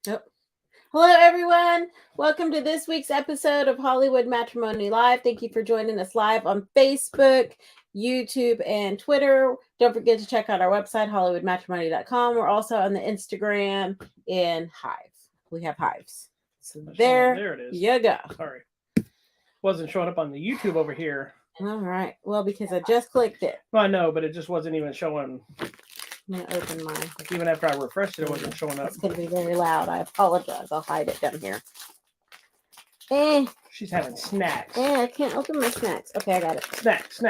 Yep. Hello, everyone. Welcome to this week's episode of Hollywood Matrimony Live. Thank you for joining us live on Facebook, YouTube, and Twitter. Don't forget to check out our website, HollywoodMatrimony.com. We're also on the Instagram in Hive. We have Hives. So there it is. you go. Sorry. Wasn't showing up on the YouTube over here. All right. Well, because I just clicked it. Well, I know, but it just wasn't even showing. I'm going to open mine. Like even after I refreshed it, it wasn't showing up. It's going to be very loud. I apologize. I'll hide it down here. She's having snacks. I can't open my snacks. Okay, I got it. Snacks.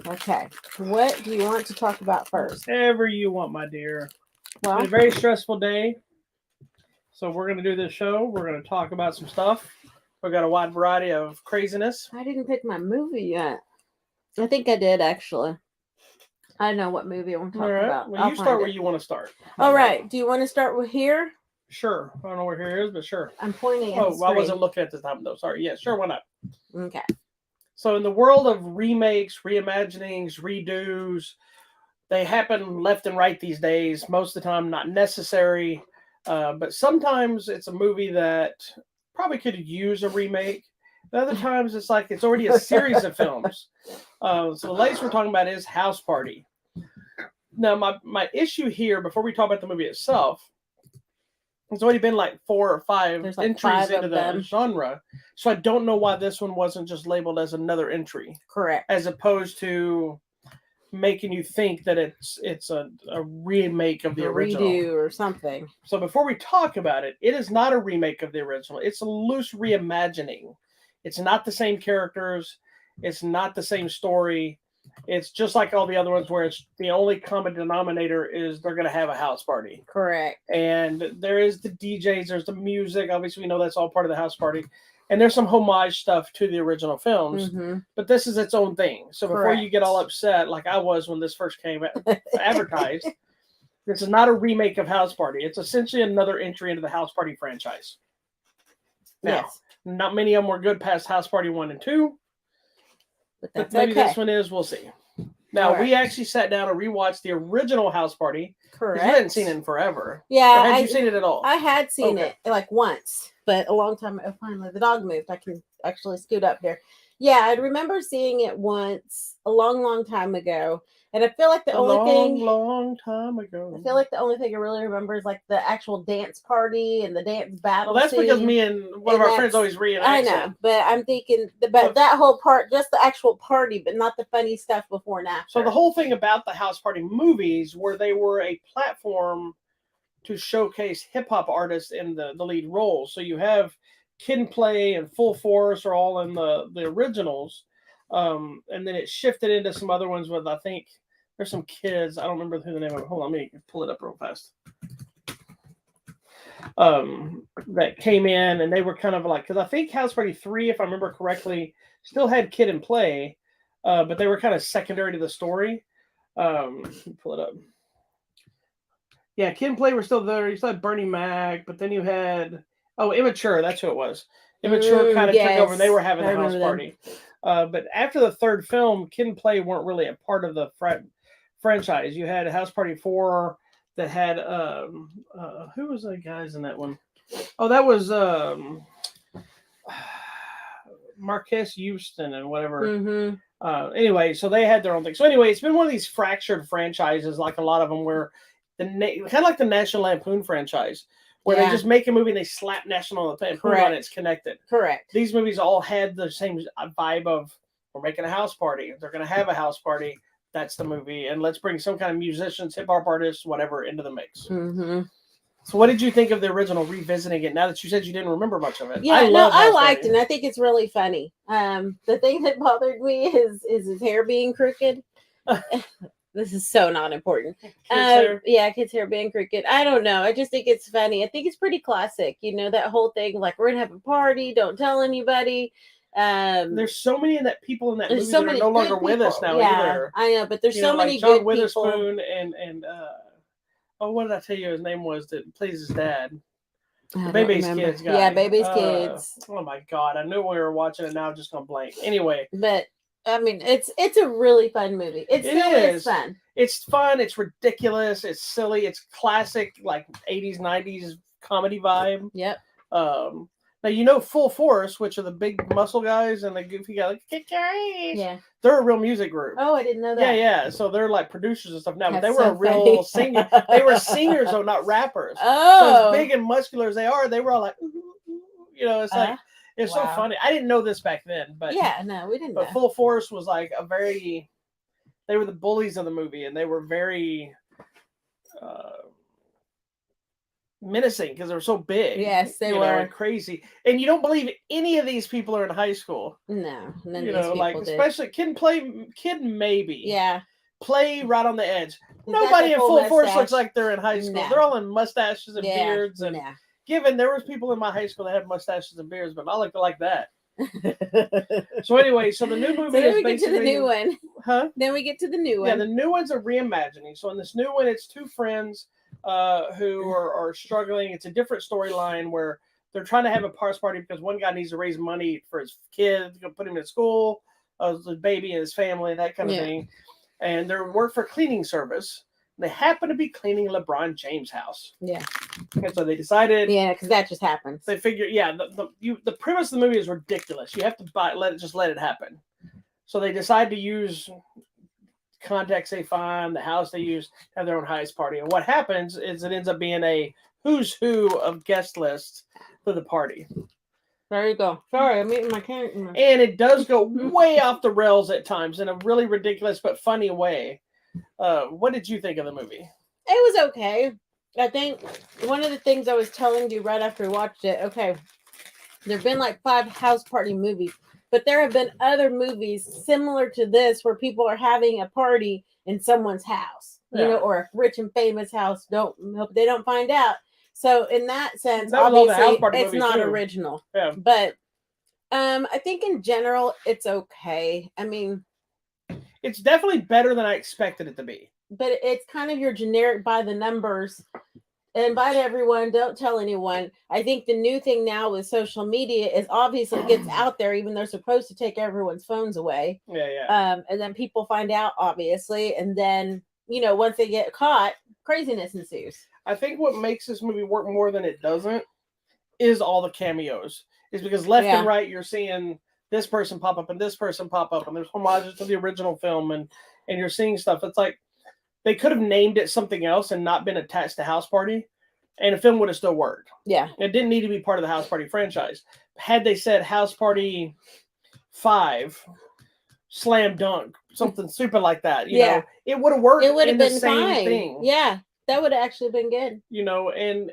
Okay. What do you want to talk about first? Whatever you want, my dear. Well, It's been a very stressful day. So we're going to do this show. We're going to talk about some stuff. We've got a wide variety of craziness. I didn't pick my movie yet. I think I did, actually. I know what movie I want to talk about. Well, you start where you want to start. All right. Do you want to start with here? Sure. I don't know where here is, but sure. I'm pointing at the screen. I wasn't looking at the time, though. Sorry. Yeah, sure. Why not? Okay. So in the world of remakes, reimaginings, redos, they happen left and right these days. Most of the time, not necessary. But sometimes it's a movie that probably could use a remake. But other times it's like it's already a series of films. So the latest we're talking about is HouseParty. Now, my issue here, before we talk about the movie itself, it's already been like 4 or 5 entries into the genre. So I don't know why this one wasn't just labeled as another entry. Correct. As opposed to making you think that it's a remake of the original. Redo or something. So before we talk about it, it is not a remake of the original. It's a loose reimagining. It's not the same characters. It's not the same story. It's just like all the other ones where it's the only common denominator is they're going to have a house party. Correct. And there is the DJs, there's the music. Obviously, we know that's all part of the house party. And there's some homage stuff to the original films. Mm-hmm. But this is its own thing. So before you get all upset, like I was when this first came advertised, this is not a remake of House Party. It's essentially another entry into the House Party franchise. Now, not many of them were good past House Party 1 and 2. But maybe this one is. We'll see. Now, we actually sat down and rewatched the original House Party. Correct. You hadn't seen it in forever. Yeah. Or had you seen it at all? I had seen it like once, but a long time ago. Finally, the dog moved. I can actually scoot up here. Yeah, I remember seeing it once a long time ago. And I feel like the long time ago. I feel like the only thing I really remember is like the actual dance party and the dance battle. Well, that's because me and one of our friends always reenact. I know, but I'm thinking that whole part, just the actual party, but not the funny stuff before and after. So the whole thing about the House Party movies, where they were a platform to showcase hip hop artists in the lead roles. So you have Kid and Play and Full Force are all in the originals. And then it shifted into some other ones with, I think, there's some kids. I don't remember who the name of it. Hold on, let me pull it up real fast. That came in, and they were kind of like, because I think House Party 3, if I remember correctly, still had Kid and Play, but they were kind of secondary to the story. Let me pull it up. Yeah, Kid and Play were still there. You still had Bernie Mac, but then you had, Immature. That's who it was. Immature kind of took over. And they were having a house party. But after the third film, Kid and Play weren't really a part of the franchise. You had House Party 4 that had who was the guys in that one? Oh, that was Marquez Houston and whatever. Mm-hmm. Anyway, so they had their own thing. So anyway, it's been one of these fractured franchises, like a lot of them, where kind of like the National Lampoon franchise, where they just make a movie and they slap National Lampoon on it. It's connected. Correct. These movies all had the same vibe of, we're making a house party. They're going to have a house party. That's the movie. And let's bring some kind of musicians, hip hop artists, whatever, into the mix. Mm-hmm. So what did you think of the original, revisiting it, now that you said you didn't remember much of it? Yeah, I liked it, and I think it's really funny. The thing that bothered me is his hair being crooked. This is so not important. Kids' hair being crooked. I don't know. I just think it's funny. I think it's pretty classic. You know, that whole thing, like, we're going to have a party, don't tell anybody. There's so many people in that movie that are no longer with us now either. I know, but there's so many John good Witherspoon people. and what did I tell you his name was that plays his dad? The Baby's Kids guy. Yeah, Baby's Kids. Oh my God. I knew we were watching it now. I'm just going to blank. Anyway. But I mean, it's a really fun movie. It still is fun. It's fun. It's ridiculous. It's silly. It's classic, like 80s, 90s comedy vibe. Yep. Now, you know Full Force, which are the big muscle guys and the goofy guy, like, kick your ass. Yeah. They're a real music group. Oh, I didn't know that. Yeah. So they're like producers and stuff now, but That's they were so a real funny. singer. They were singers, though, not rappers. Oh. So as big and muscular as they are, they were all like, you know, it's like, it's so funny. I didn't know this back then, but yeah, no, we didn't know. But Full Force was like they were the bullies of the movie, and they were very menacing because they were so big. Yes, they were. And crazy. And you don't believe any of these people are in high school. No, none you of these know, people like did. especially kid maybe. Yeah. Play right on the edge. Nobody in Full Force looks like they're in high school. No. They're all in mustaches and beards. And given there was people in my high school that had mustaches and beards, but not like that. So anyway, so the new movie so then is we get basically to the new one. Huh? Then we get to the new one. Yeah, the new one's a reimagining. So in this new one, it's two friends who are struggling. It's a different storyline where they're trying to have a house party because one guy needs to raise money for his kid to put him in school, the baby and his family, that kind of thing. And they work for a cleaning service. They happen to be cleaning LeBron James' house. Yeah. And so they decided. Yeah, because that just happens. They figure, the premise of the movie is ridiculous. You have to let it happen. So they decide to use contacts they find, the house they use, have their own house party. And what happens is it ends up being a who's who of guest lists for the party. There you go. Sorry, I'm eating my carrot. And it does go way off the rails at times in a really ridiculous but funny way. What did you think of the movie? It was okay. I think one of the things I was telling you right after we watched it, there have been like 5 house party movies, but there have been other movies similar to this where people are having a party in someone's house, you know, or a rich and famous house. They don't find out. So in that sense, obviously, it's not original. Yeah. But I think in general, it's okay. I mean, it's definitely better than I expected it to be. But it's kind of your generic by the numbers. Invite everyone, don't tell anyone. I think the new thing now with social media is obviously it gets out there, even though they're supposed to take everyone's phones away. Yeah. And then people find out, obviously, and then, you know, once they get caught, craziness ensues. I think what makes this movie work more than it doesn't is all the cameos. Is because left and right you're seeing this person pop up and this person pop up, and there's homages to the original film, and you're seeing stuff. It's like they could have named it something else and not been attached to House Party, and the film would have still worked. Yeah. It didn't need to be part of the House Party franchise. Had they said House Party 5, Slam Dunk, something stupid like that, you know, it would have worked. It would have been the same fine. Thing. Yeah, that would have actually been good. You know, and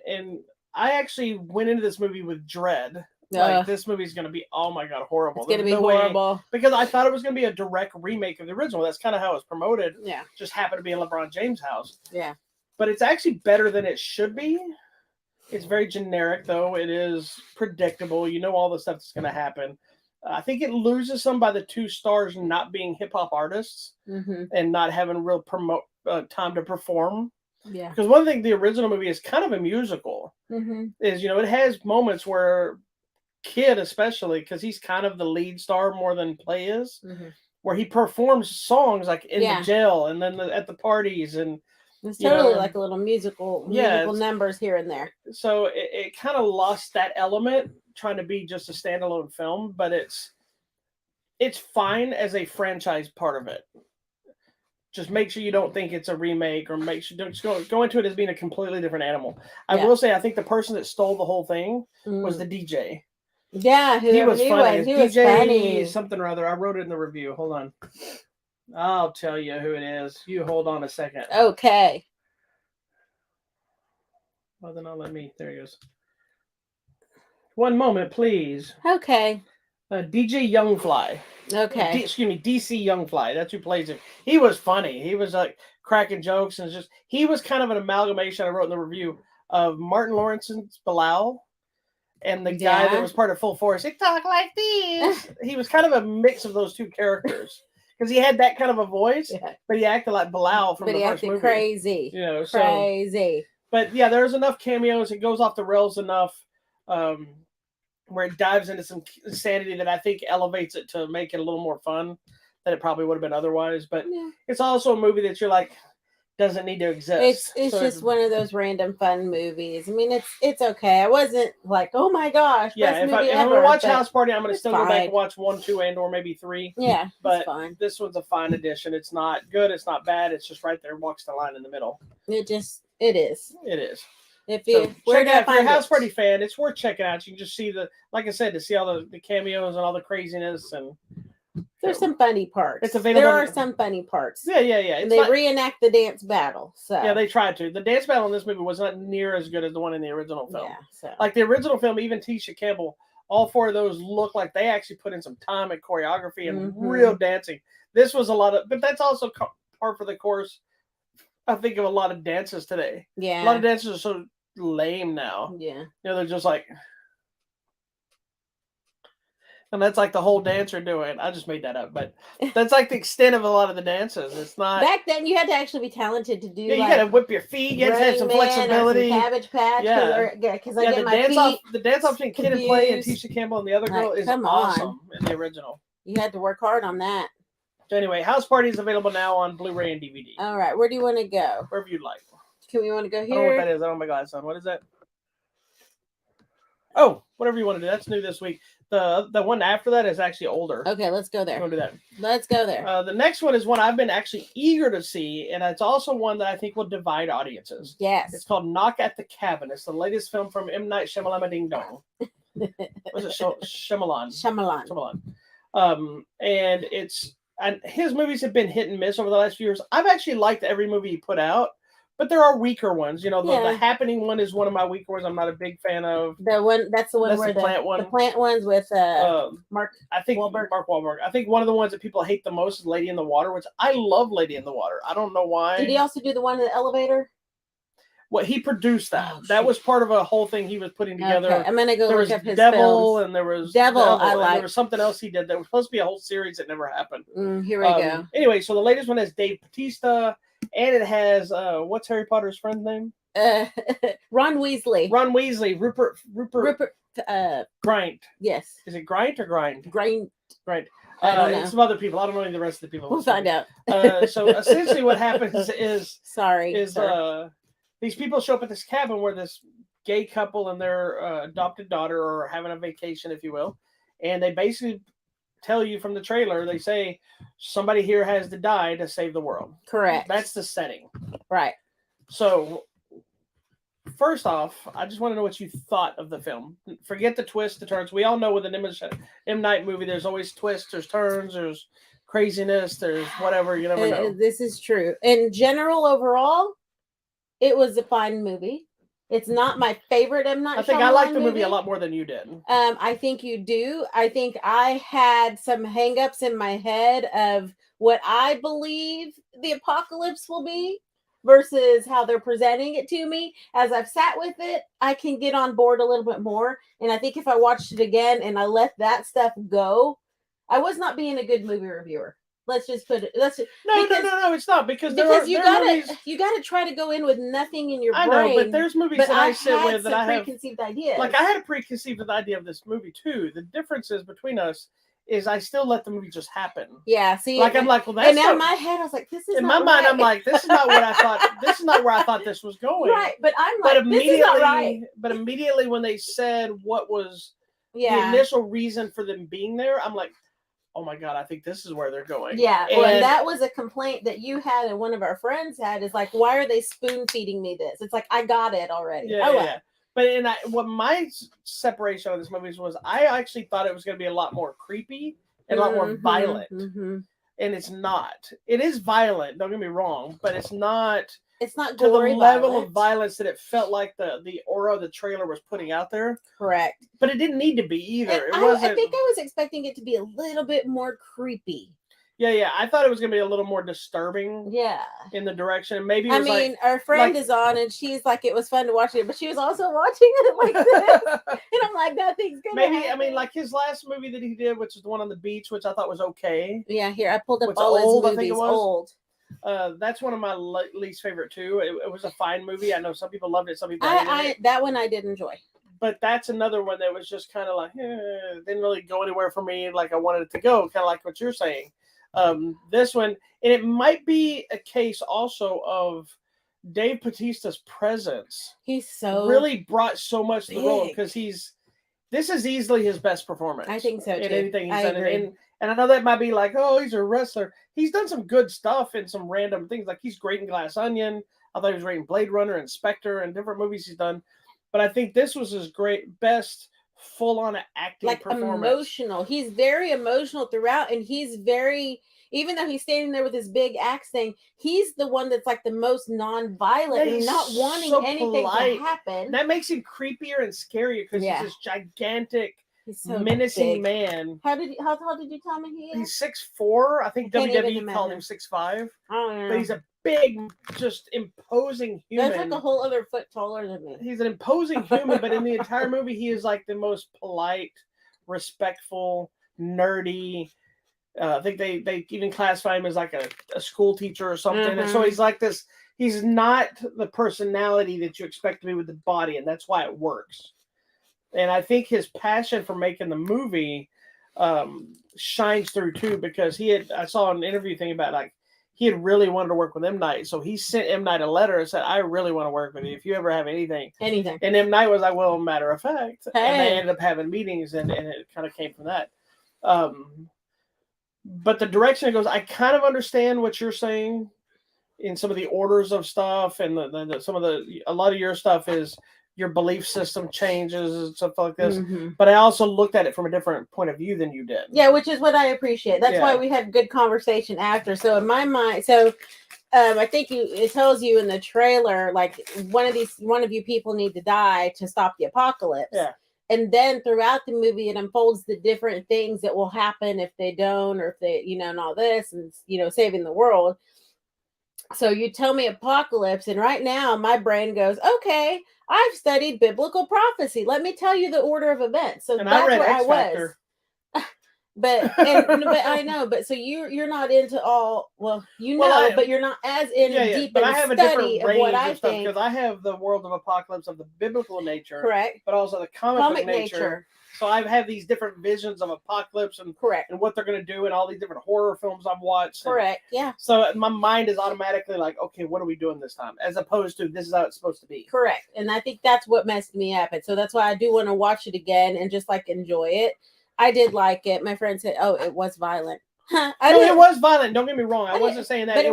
I actually went into this movie with dread. Like, this movie's going to be, oh my God, horrible. It's going to be horrible. Because I thought it was going to be a direct remake of the original. That's kind of how it was promoted. Yeah. Just happened to be in LeBron James' house. Yeah. But it's actually better than it should be. It's very generic, though. It is predictable. You know all the stuff that's going to happen. I think it loses some by the 2 stars not being hip-hop artists and not having real time to perform. Yeah. Because one thing, the original movie is kind of a musical. Is, you know, it has moments where Kid, especially, because he's kind of the lead star more than Play is, where he performs songs like in the jail and then at the parties, and it's totally like a little musical numbers here and there. So it kind of lost that element trying to be just a standalone film, but it's fine as a franchise part of it. Just make sure you don't think it's a remake, or make sure don't go into it as being a completely different animal. I will say I think the person that stole the whole thing was the DJ. Yeah, he was funny. He was funny. Something or other. I wrote it in the review. Hold on. I'll tell you who it is. You hold on a second. Okay. Well, then I'll let me. There he goes. One moment, please. Okay. DJ Youngfly. Okay. DC Youngfly. That's who plays him. He was funny. He was like cracking jokes, and he was kind of an amalgamation. I wrote in the review of Martin Lawrence's Bilal. And the guy that was part of Full Force, he talked like this. He was kind of a mix of those 2 characters because he had that kind of a voice, but he acted like Bilal from the first movie. Crazy, you know, crazy. But yeah, there's enough cameos. It goes off the rails enough where it dives into some insanity that I think elevates it to make it a little more fun. than it probably would have been otherwise. But Yeah. it's also a movie that you're like, doesn't need to exist. It's So just one of those random fun movies. I mean, it's okay. I wasn't like, oh my gosh, yeah. best If movie I'm ever. gonna watch but House Party, I'm gonna it's still go back fine. and watch 1, 2, and or maybe 3. Yeah, But it's fine. this one's a fine addition. It's not good. It's not bad. It's just right there, walks the line in the middle. It is. It is. If So you where check do it I out. If you're a find House it? Party fan, it's worth checking out. You can just see like I said, to see all the cameos and all the craziness and. There's some funny parts. It's available. There are some funny parts. Yeah. And they reenact the dance battle. So yeah, they tried to. The dance battle in this movie was not near as good as the one in the original film. Yeah, so Like the original film, even Tisha Campbell, all 4 of those look like they actually put in some time and choreography and real dancing. This was a lot of, but that's also part for the course. I think of a lot of dances today. Yeah, a lot of dances are so lame now. Yeah, you know, they're just like. And that's like the whole dancer doing. I just made that up, but that's like the extent of a lot of the dances. It's not. Back then, you had to actually be talented to do. Yeah, you like, gotta whip your feet. You gotta have some flexibility. Some Cabbage Patch. Because I get my feet. The dance off between Kid and Play and confused. Tisha Campbell and the other girl is awesome in the original. You had to work hard on that. So anyway, House Party is available now on Blu-ray and DVD. All right, where do you want to go? Wherever you'd like. Can we want to go here? I don't know what that is. I don't have my glasses on. What is that? Oh, whatever you want to do. That's new this week. The one after that is actually older. Okay, let's go there. Go do that. Let's go there. The next one is one I've been actually eager to see, and it's also one that I think will divide audiences. Yes. It's called Knock at the Cabin. It's the latest film from M. Night Shyamalan Ding Dong. What's it? Shyamalan. And his movies have been hit and miss over the last few years. I've actually liked every movie he put out. But there are weaker ones. You know, the Happening one is one of my weaker ones. I'm not a big fan of. That's the one where the plant ones with Mark Wahlberg. I think one of the ones that people hate the most is Lady in the Water, which I love Lady in the Water. I don't know why. Did he also do the one in the elevator? Well, he produced that. That was part of a whole thing he was putting together. Okay. I'm gonna go look up his Devil, films. And there was Devil. I like. There was something else he did that was supposed to be a whole series that never happened. Here we go. Anyway, so the latest one has Dave Bautista. And it has what's Harry Potter's friend's name? Ron Weasley. Rupert. Grint. Yes. Is it Grint or Grind? Grint. I don't know. It's some other people. I don't know any of the rest of the people. We'll find out. So essentially, what happens is these people show up at this cabin where this gay couple and their adopted daughter are having a vacation, if you will, and they basically tell you from the trailer, they say somebody here has to die to save the world. Correct. That's the setting. Right. So, first off, I just want to know what you thought of the film. Forget the twists, the turns. We all know with an M. Night movie, there's always twists, there's turns, there's craziness, there's whatever. You never know. This is true. In general, overall, it was a fine movie. It's not my favorite M. Night Shyamalan I think I like the movie a lot more than you did. I think you do. I think I had some hangups in my head of what I believe the apocalypse will be versus how they're presenting it to me. As I've sat with it, I can get on board a little bit more. And I think if I watched it again and I let that stuff go, I was not being a good movie reviewer. Let's just put it. No, it's not because you gotta try to go in with nothing in your brain. I know, but there's movies that I sit with that I have preconceived ideas. Like I had a preconceived idea of this movie too. The differences between us is I still let the movie just happen. Yeah, see, I'm like, well, that's. And now in my head, I was like, this is. In my mind, I'm like, this is not what I thought. This is not where I thought this was going. Right, but I'm like, this is not right. But immediately when they said what was the initial reason for them being there, I'm like, oh my God, I think this is where they're going. Yeah, and that was a complaint that you had and one of our friends had is like, why are they spoon feeding me this? It's like, I got it already. Yeah. But what my separation of this movie was, I actually thought it was going to be a lot more creepy and a lot more violent. Mm-hmm. And it's not. It is violent, don't get me wrong, but it's not. It's not to the level of violence that it felt like the aura of the trailer was putting out there. Correct. But it didn't need to be either. I think I was expecting it to be a little bit more creepy. Yeah. I thought it was going to be a little more disturbing. Yeah. In the direction. Maybe it was our friend is on and she's like, it was fun to watch it, but she was also watching it like this. And I'm like, nothing's going to happen. I mean, like his last movie that he did, which is the one on the beach, which I thought was okay. Yeah, here, I pulled up all his movies. I think it was. Old. That's one of my least favorite too. It was a fine movie. I know some people loved it, some people hated it. That one I did enjoy. But that's another one that was just kind of like, didn't really go anywhere for me like I wanted it to go, kind of like what you're saying. This one, and it might be a case also of Dave Bautista's presence. He's so really brought so much to the role big. because this is easily his best performance. I think so too. In anything he's I done. agree. And I know that might be like, oh, he's a wrestler. He's done some good stuff in some random things. Like he's great in Glass Onion. I thought he was great in Blade Runner and Spectre and different movies he's done. But I think this was his best full-on acting performance. Emotional. He's very emotional throughout, and he's very, even though he's standing there with his big axe thing, he's the one that's like the most non-violent and not wanting anything to happen. That makes him creepier and scarier because he's this gigantic, menacing man. How tall did you tell me he is? He's 6'4". I think WWE called him 6'5". But he's a big, just imposing human. That's like a whole other foot taller than me. He's an imposing human, but in the entire movie, he is like the most polite, respectful, nerdy. I think they even classify him as like a school teacher or something. Mm-hmm. And so he's like this. He's not the personality that you expect to be with the body, and that's why it works. And I think his passion for making the movie shines through too, because I saw an interview thing about like he had really wanted to work with M. Night, so he sent M. Night a letter and said, "I really want to work with you. If you ever have anything." And M. Night was like, "Well, matter of fact," and they ended up having meetings, and it kind of came from that. But the direction it goes, I kind of understand what you're saying in some of the orders of stuff, and a lot of your stuff is your belief system changes and stuff like this. Mm-hmm. But I also looked at it from a different point of view than you did. Yeah, which is what I appreciate. That's why we had good conversation after. So in my mind, I think it tells you in the trailer, like one of you people need to die to stop the apocalypse. Yeah. And then throughout the movie, it unfolds the different things that will happen if they don't, or if they, and all this, and, saving the world. So you tell me apocalypse, and right now my brain goes, okay, I've studied biblical prophecy. Let me tell you the order of events. So and that's I read where X I was. Factor. But I know, but so you're not into all, but you're not as deep in the study of what I think. Because I have the world of apocalypse of the biblical nature, correct, but also the comic nature. So I have these different visions of apocalypse and correct, and what they're going to do, and all these different horror films I've watched. Correct, yeah. So my mind is automatically like, okay, what are we doing this time? As opposed to this is how it's supposed to be. Correct, and I think that's what messed me up, and so that's why I do want to watch it again and just like enjoy it. I did like it. My friend said, "Oh, it was violent." It was violent. Don't get me wrong. I wasn't saying that. But it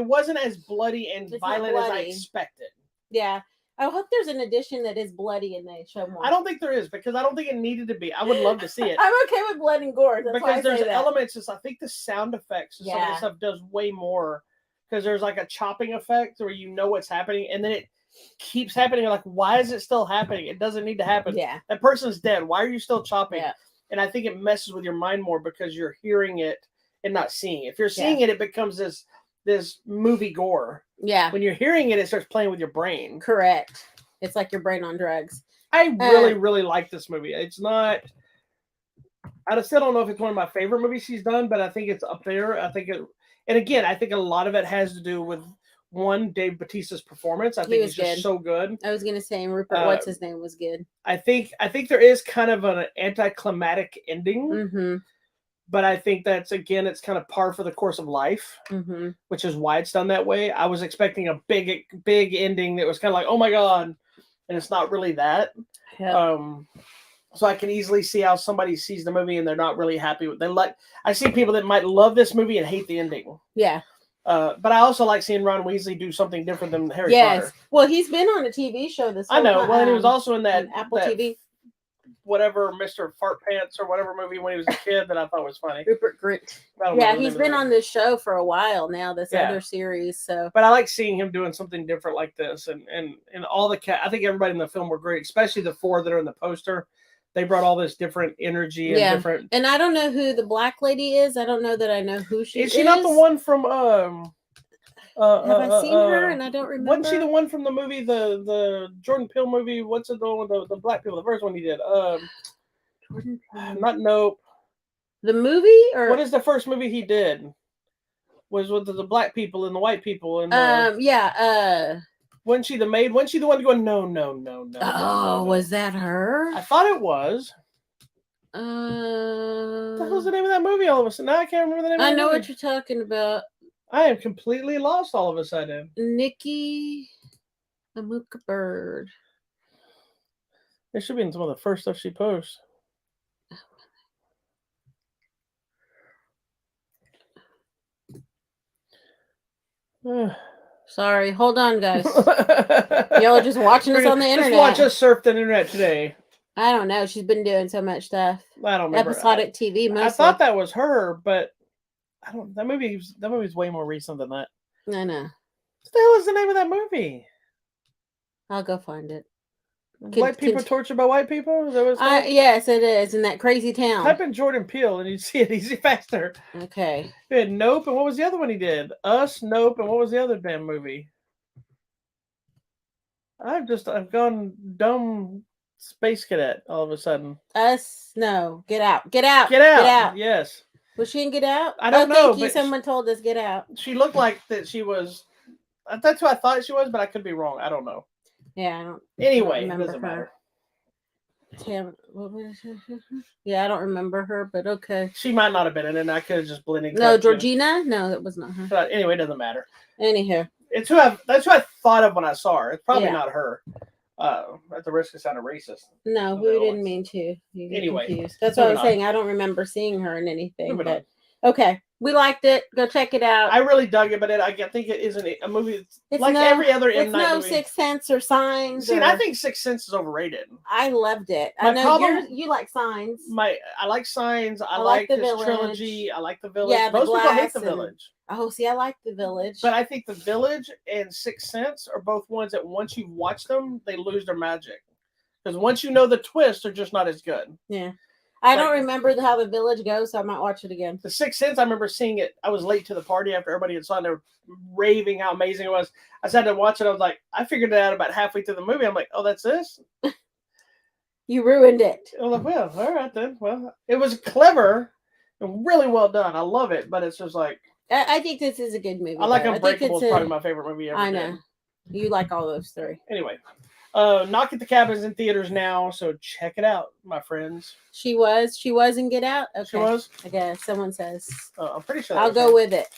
wasn't as bloody and violent as I expected. Yeah. I hope there's an edition that is bloody and they show more. I don't think there is, because I don't think it needed to be. I would love to see it. I'm okay with blood and gore. Because there's elements. I think the sound effects and some of the stuff does way more. Because there's like a chopping effect where you know what's happening, and then it keeps happening. You're like, why is it still happening? It doesn't need to happen. Yeah. That person's dead. Why are you still chopping? Yeah. And I think it messes with your mind more because you're hearing it and not seeing it. If you're seeing it, it becomes this movie gore. Yeah. When you're hearing it, it starts playing with your brain. Correct. It's like your brain on drugs. I really, really like this movie. It's not. I still don't know if it's one of my favorite movies she's done, but I think it's up there. I think and again, I think a lot of it has to do with Dave Bautista's performance. I think he's just so good. I was going to say Rupert, what's his name, was good. I think there is kind of an anticlimactic ending, mm-hmm. but I think that's, again, it's kind of par for the course of life, mm-hmm. which is why it's done that way. I was expecting a big ending that was kind of like, oh my God, and it's not really that. Yep. So I can easily see how somebody sees the movie and they're not really happy with it. I see people that might love this movie and hate the ending. Yeah. But I also like seeing Ron Weasley do something different than Harry Potter. Well, he's been on a TV show this whole I know. time. Well, and he was also in that Apple TV. Whatever, Mr. Fart Pants or whatever movie when he was a kid that I thought was funny. Rupert Grint. Yeah, he's been on this show for a while now, this other series. So, but I like seeing him doing something different like this. And all the I think everybody in the film were great, especially the four that are in the poster. They brought all this different energy and different. And I don't know who the black lady is. I don't know that I know who she is. Is she not the one from have I seen her and I don't remember? Wasn't she the one from the movie, the Jordan Peele movie? What's it, the one with the black people? The first one he did. Jordan Peele. Not Nope. The movie, or what is the first movie he did? Was with the black people and the white people and wasn't she the maid? Wasn't she the one going no? Was that her? I thought it was. What the hell's the name of that movie all of a sudden? Now I can't remember the name of I the know movie. what you're talking about. I am completely lost all of a sudden. Nikki Amuka Bird. It should be in some of the first stuff she posts. Sorry, hold on, guys. Y'all are just watching us on the internet. Just watch us surf the internet today. I don't know. She's been doing so much stuff. I don't remember. Episodic TV mostly. I thought that was her, but I don't. That movie's way more recent than that. I know. What the hell is the name of that movie? I'll go find it. White people tortured by white people? Is that what it's called? Yes, it is. In that crazy town. Type in Jordan Peele and you'd see it easy faster. Okay. He had Nope, and what was the other one he did? Us, Nope, and what was the other damn movie? I've gone dumb space cadet all of a sudden. Us, no. Get out. Get out. Get out. Get out. Yes. Was she in Get Out? I don't know. Thank you. Someone told us Get Out. She looked like that she was. That's who I thought she was, but I could be wrong. I don't know. Yeah, I don't. Anyway, it doesn't matter. What was her? Yeah, I don't remember her, but okay. She might not have been in it. I could have just blended. No, Georgina? No, that was not her. But anyway, it doesn't matter. Anywho. That's who I thought of when I saw her. It's probably not her. At the risk of sounding racist. No, we didn't mean to. Anyway. Confused. That's what I was saying. I don't remember seeing her in anything. But okay. We liked it. Go check it out. I really dug it, but I think it isn't a movie. It's like every other M. Night movie. It's no Sixth Sense or Signs. See, I think Sixth Sense is overrated. I loved it. I know you like Signs. I like Signs. I like this trilogy. I like The Village. Yeah, most people hate The Village. Oh, see, I like The Village. But I think The Village and Sixth Sense are both ones that once you've watched them, they lose their magic. Because once you know the twist, they're just not as good. Yeah. I don't remember how The Village goes, so I might watch it again. The Sixth Sense, I remember seeing it. I was late to the party after everybody had saw it. They were raving how amazing it was. I sat to watch it. I was like, I figured it out about halfway through the movie. I'm like, oh, that's this? You ruined it. I was like, well, all right then. Well, it was clever and really well done. I love it, but it's just like. I think this is a good movie. I like Unbreakable. It's probably my favorite movie ever. I know. You like all those three. Anyway. Knock at the Cabin is in theaters now, so check it out, my friends. She was in Get Out? Okay. She was? I guess someone says. I'm pretty sure. I'll go with it.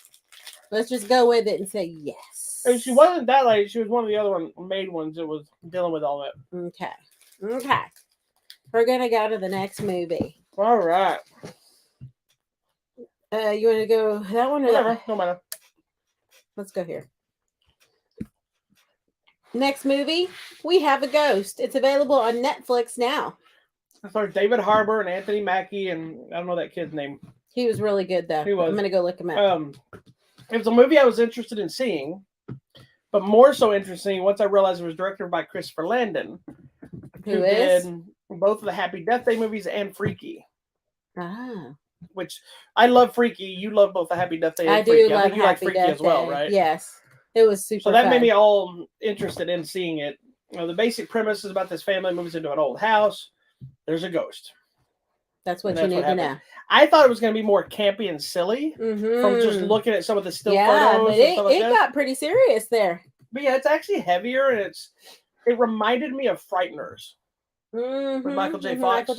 Let's just go with it and say yes. And she wasn't that late. She was one of the other made ones that was dealing with all that. Okay. We're going to go to the next movie. All right. You want to go that one or whatever? That? No matter. Let's go here. Next movie, we have a Ghost. It's available on Netflix now. I saw David Harbour and Anthony Mackie, and I don't know that kid's name. He was really good, though. He was. I'm going to go look him up. It was a movie I was interested in seeing, but more so interesting once I realized it was directed by Christopher Landon, who did both of the Happy Death Day movies and Freaky. Ah. Which I love Freaky. You love both the Happy Death Day and Freaky. I think you like Freaky as well, right? Yes. It was super So that fun. made me all interested in seeing it. The basic premise is about this family moves into an old house. There's a ghost. That's what you need to know. I thought it was going to be more campy and silly from just looking at some of the still photos. But it got pretty serious there. But yeah, it's actually heavier, and it reminded me of Frighteners with Michael J. Fox.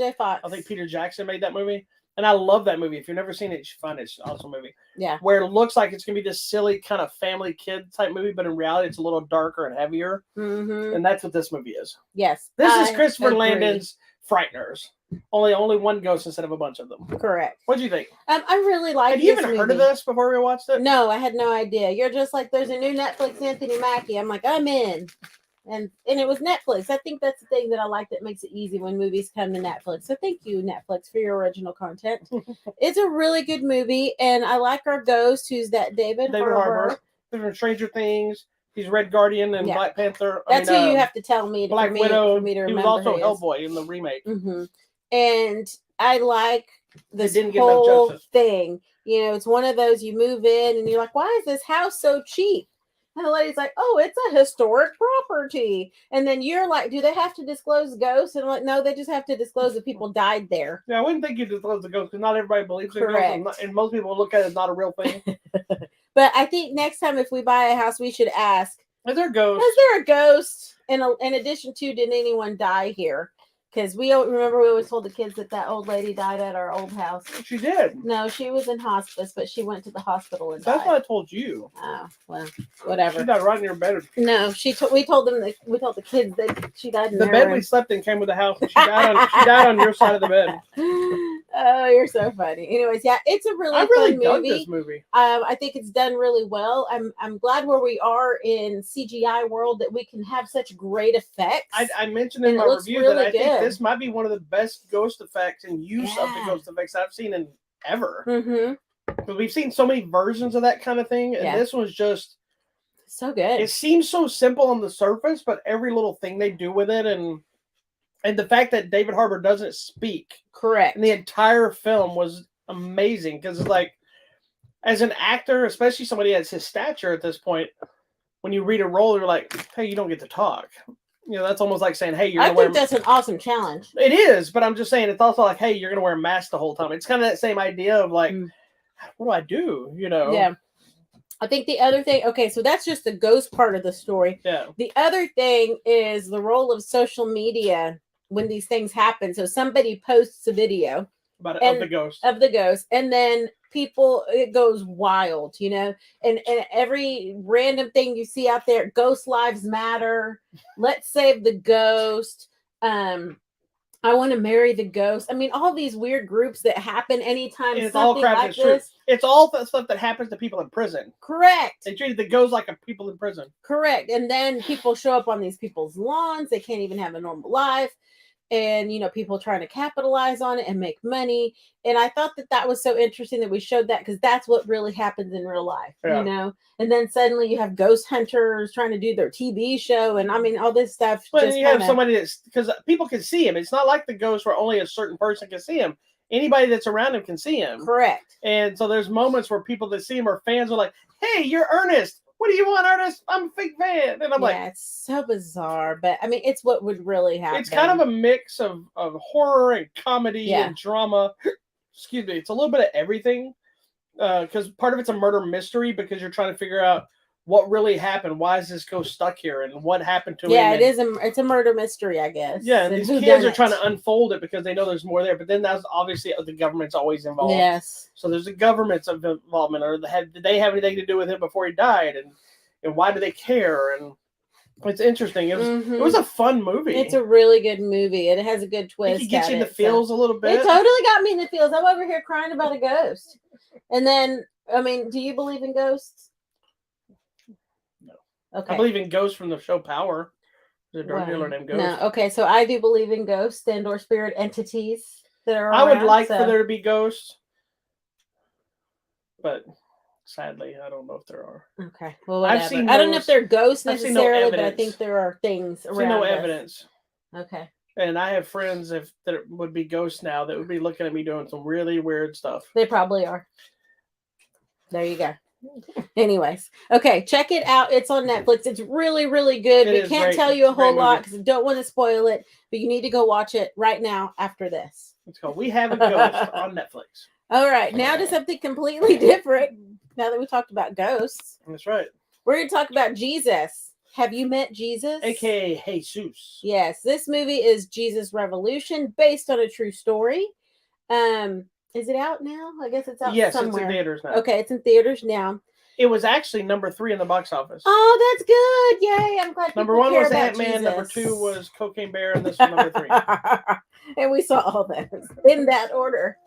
I think Peter Jackson made that movie. And I love that movie. If you've never seen it, you should find it. It's an awesome movie. Yeah. Where it looks like it's going to be this silly kind of family kid type movie, but in reality, it's a little darker and heavier. And that's what this movie is. Yes. This is Christopher Landon's Frighteners. Only one ghost instead of a bunch of them. Correct. What do you think? I really like it. Had you even heard of this before we watched it? No, I had no idea. You're just like, there's a new Netflix Anthony Mackie. I'm like, I'm in. And it was Netflix. I think that's the thing that I like that makes it easy when movies come to Netflix. So thank you, Netflix, for your original content. It's a really good movie, and I like our ghost, who's that David Harbour. He's from Stranger Things. He's Red Guardian and Black Panther. That's who you have to tell me. Black Widow. For me to remember. He was also Hellboy in the remake. And I like this whole thing. You know, it's one of those you move in and you're like, why is this house so cheap? And the lady's like, oh, it's a historic property. And then you're like, do they have to disclose ghosts? And I'm like, no, they just have to disclose that people died there. Yeah, I wouldn't think you disclose the ghosts because not everybody believes in ghosts. And most people look at it as not a real thing. But I think next time if we buy a house, we should ask, is there a ghost? Is there a ghost? In addition to, did anyone die here? because we always told the kids that old lady died at our old house. She did. No, she was in hospice, but she went to the hospital and That's died. what I told you. Oh, well, whatever. She died right in your bed. No, we told the kids that she died in the their bed room. We slept in came with the house. She died on your side of the bed. Oh, you're so funny. Anyways, yeah, it's a really fun dug movie. this movie. I think it's done really well. I'm glad where we are in CGI world that we can have such great effects. I mentioned in my review that I think this might be one of the best ghost effects and use of the ghost effects I've seen in ever. Because we've seen so many versions of that kind of thing, and this was just so good. It seems so simple on the surface, but every little thing they do with it, and the fact that David Harbour doesn't speak, correct, and the entire film was amazing. Because like, as an actor, especially somebody at his stature at this point, when you read a role, you're like, hey, you don't get to talk. You know, that's almost like saying, hey, I think that's an awesome challenge. It is, but I'm just saying, it's also like, hey, you're going to wear a mask the whole time. It's kind of that same idea of like, what do I do? You know? Yeah. I think the other thing, okay, so that's just the ghost part of the story. Yeah. The other thing is the role of social media when these things happen. So somebody posts a video of the ghost. And then it goes wild, you know, and every random thing you see out there, ghost lives matter. Let's save the ghost. I want to marry the ghost. I mean, all these weird groups that happen anytime something like this. It's all the stuff that happens to people in prison. Correct. They treated the ghosts like people in prison. Correct. And then people show up on these people's lawns. They can't even have a normal life. And, you know, people trying to capitalize on it and make money. And I thought that was so interesting that we showed that because that's what really happens in real life, you know? And then suddenly you have ghost hunters trying to do their TV show. And I mean, all this stuff. But you have somebody that's, because people can see him. It's not like the ghost where only a certain person can see him. Anybody that's around him can see him. Correct. And so there's moments where people that see him or fans are like, hey, you're Ernest. What do you want, Ernest? I'm a fake fan. And I'm like, it's so bizarre. But I mean, it's what would really happen. It's kind of a mix of horror and comedy and drama. Excuse me. It's a little bit of everything. Because part of it's a murder mystery because you're trying to figure out what really happened. Why is this ghost stuck here? And what happened to him? Yeah, it's a murder mystery, I guess. Yeah, and these kids are trying to unfold it because they know there's more there. But then that's obviously the government's always involved. Yes. So there's a government's involvement. Or did they have anything to do with him before he died? And why do they care? And it's interesting. It was a fun movie. It's a really good movie. It has a good twist. It gets you in the feels a little bit. It totally got me in the feels. I'm over here crying about a ghost. And then, I mean, do you believe in ghosts? No. Okay. I believe in ghosts from the show Power. There's a drug dealer named Ghost. No. Okay, so I do believe in ghosts and or spirit entities that are I would around, like for there to be ghosts, but sadly, I don't know if there are. Okay. Well, whatever. I don't know if they're ghosts necessarily, but I think there are things around. I've seen no evidence. Okay. And I have friends that would be ghosts now that would be looking at me doing some really weird stuff. They probably are. There you go. Anyways, okay, check it out. It's on Netflix. It's really, really good. We can't tell you a whole lot because I don't want to spoil it, but you need to go watch it right now after this. Let's go. We have a ghost on Netflix. All right, now to something completely different. Now that we talked about ghosts. That's right. We're going to talk about Jesus. Have you met Jesus? AKA Jesus. Yes, this movie is JesusRevolution, based on a true story. Is it out now? I guess it's out somewhere. Yes, it's in theaters now. Okay, it's in theaters now. It was actually number 3 in the box office. Oh, that's good. Yay, I'm glad number 1 was Ant-Man, number 2 was CocaineBear, and this was number 3. And we saw all those in that order.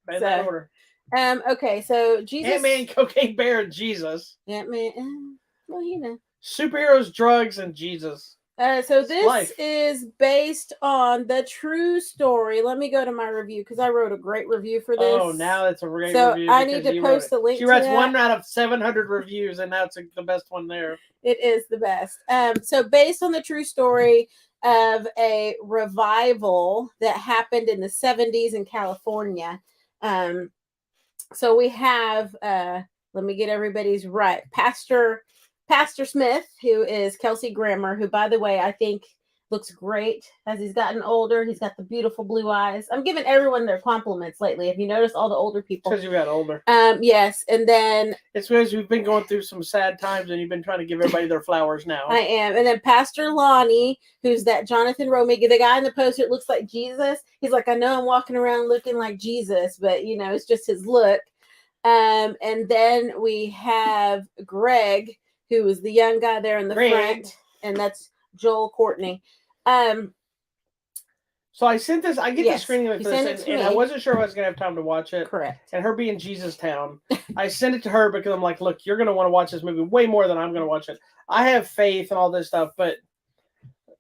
That order. Okay, so Jesus. Ant-Man, CocaineBear, and Jesus. Ant-Man, well, you know. Superheroes, drugs, and Jesus. So this is based on the true story. Let me go to my review because I wrote a great review for this. Oh, now it's a great review. So I need to post the link. She writes 1 out of 700 reviews, and that's the best one there. It is the best. So based on the true story of a revival that happened in the 70s in California. So we have, let me get everybody's right. Pastor Smith, who is Kelsey Grammer, who, by the way, I think Looks great as he's gotten older. He's got the beautiful blue eyes. I'm giving everyone their compliments lately. Have you noticed all the older people? Because you got older. Yes, and then it's because we've been going through some sad times, and you've been trying to give everybody their flowers now. I am, and then Pastor Lonnie, who's that Jonathan Romig, the guy in the poster, it looks like Jesus. He's like, I know I'm walking around looking like Jesus, but it's just his look. And then we have Greg, who is the young guy there in the front, and that's Joel Courtney. So I sent this. I get the screening of this, and I wasn't sure if I was gonna have time to watch it. Correct. And her being Jesus Town, I sent it to her because I'm like, look, you're gonna want to watch this movie way more than I'm gonna watch it. I have faith and all this stuff, but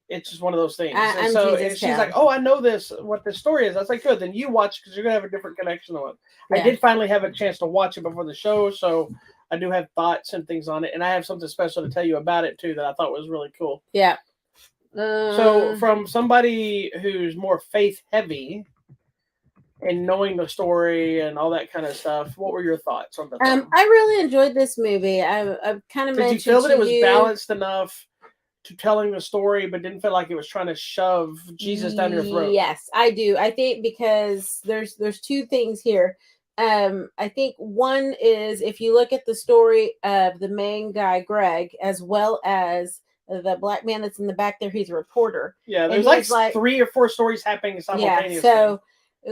it's just one of those things. And she's like, oh, I know what this story is. I was like, good, then you watch because you're gonna have a different connection on it. Yeah. I did finally have a chance to watch it before the show, so I do have thoughts and things on it, and I have something special to tell you about it too that I thought was really cool. Yeah. So from somebody who's more faith heavy and knowing the story and all that kind of stuff, what were your thoughts on the film? I really enjoyed this movie. I kind of mentioned. Did you feel that it was balanced enough to telling the story, but didn't feel like it was trying to shove Jesus down your throat? Yes, I do. I think because there's two things here. I think one is if you look at the story of the main guy, Greg, as well as the black man that's in the back there, he's a reporter. Yeah, there's like 3 or 4ur stories happening simultaneously. Yeah, so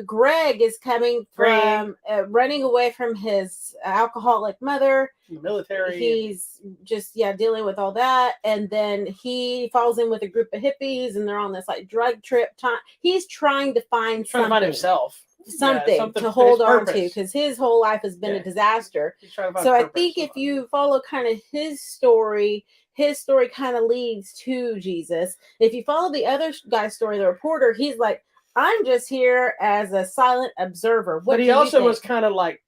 Greg is coming from running away from his alcoholic mother. The military. He's just dealing with all that, and then he falls in with a group of hippies, and they're on this like drug trip. He's trying to find himself. Something to hold on to because his whole life has been a disaster. So I think if you follow kind of his story kind of leads to Jesus. If you follow the other guy's story, the reporter, he's like, I'm just here as a silent observer. But he also was kind of like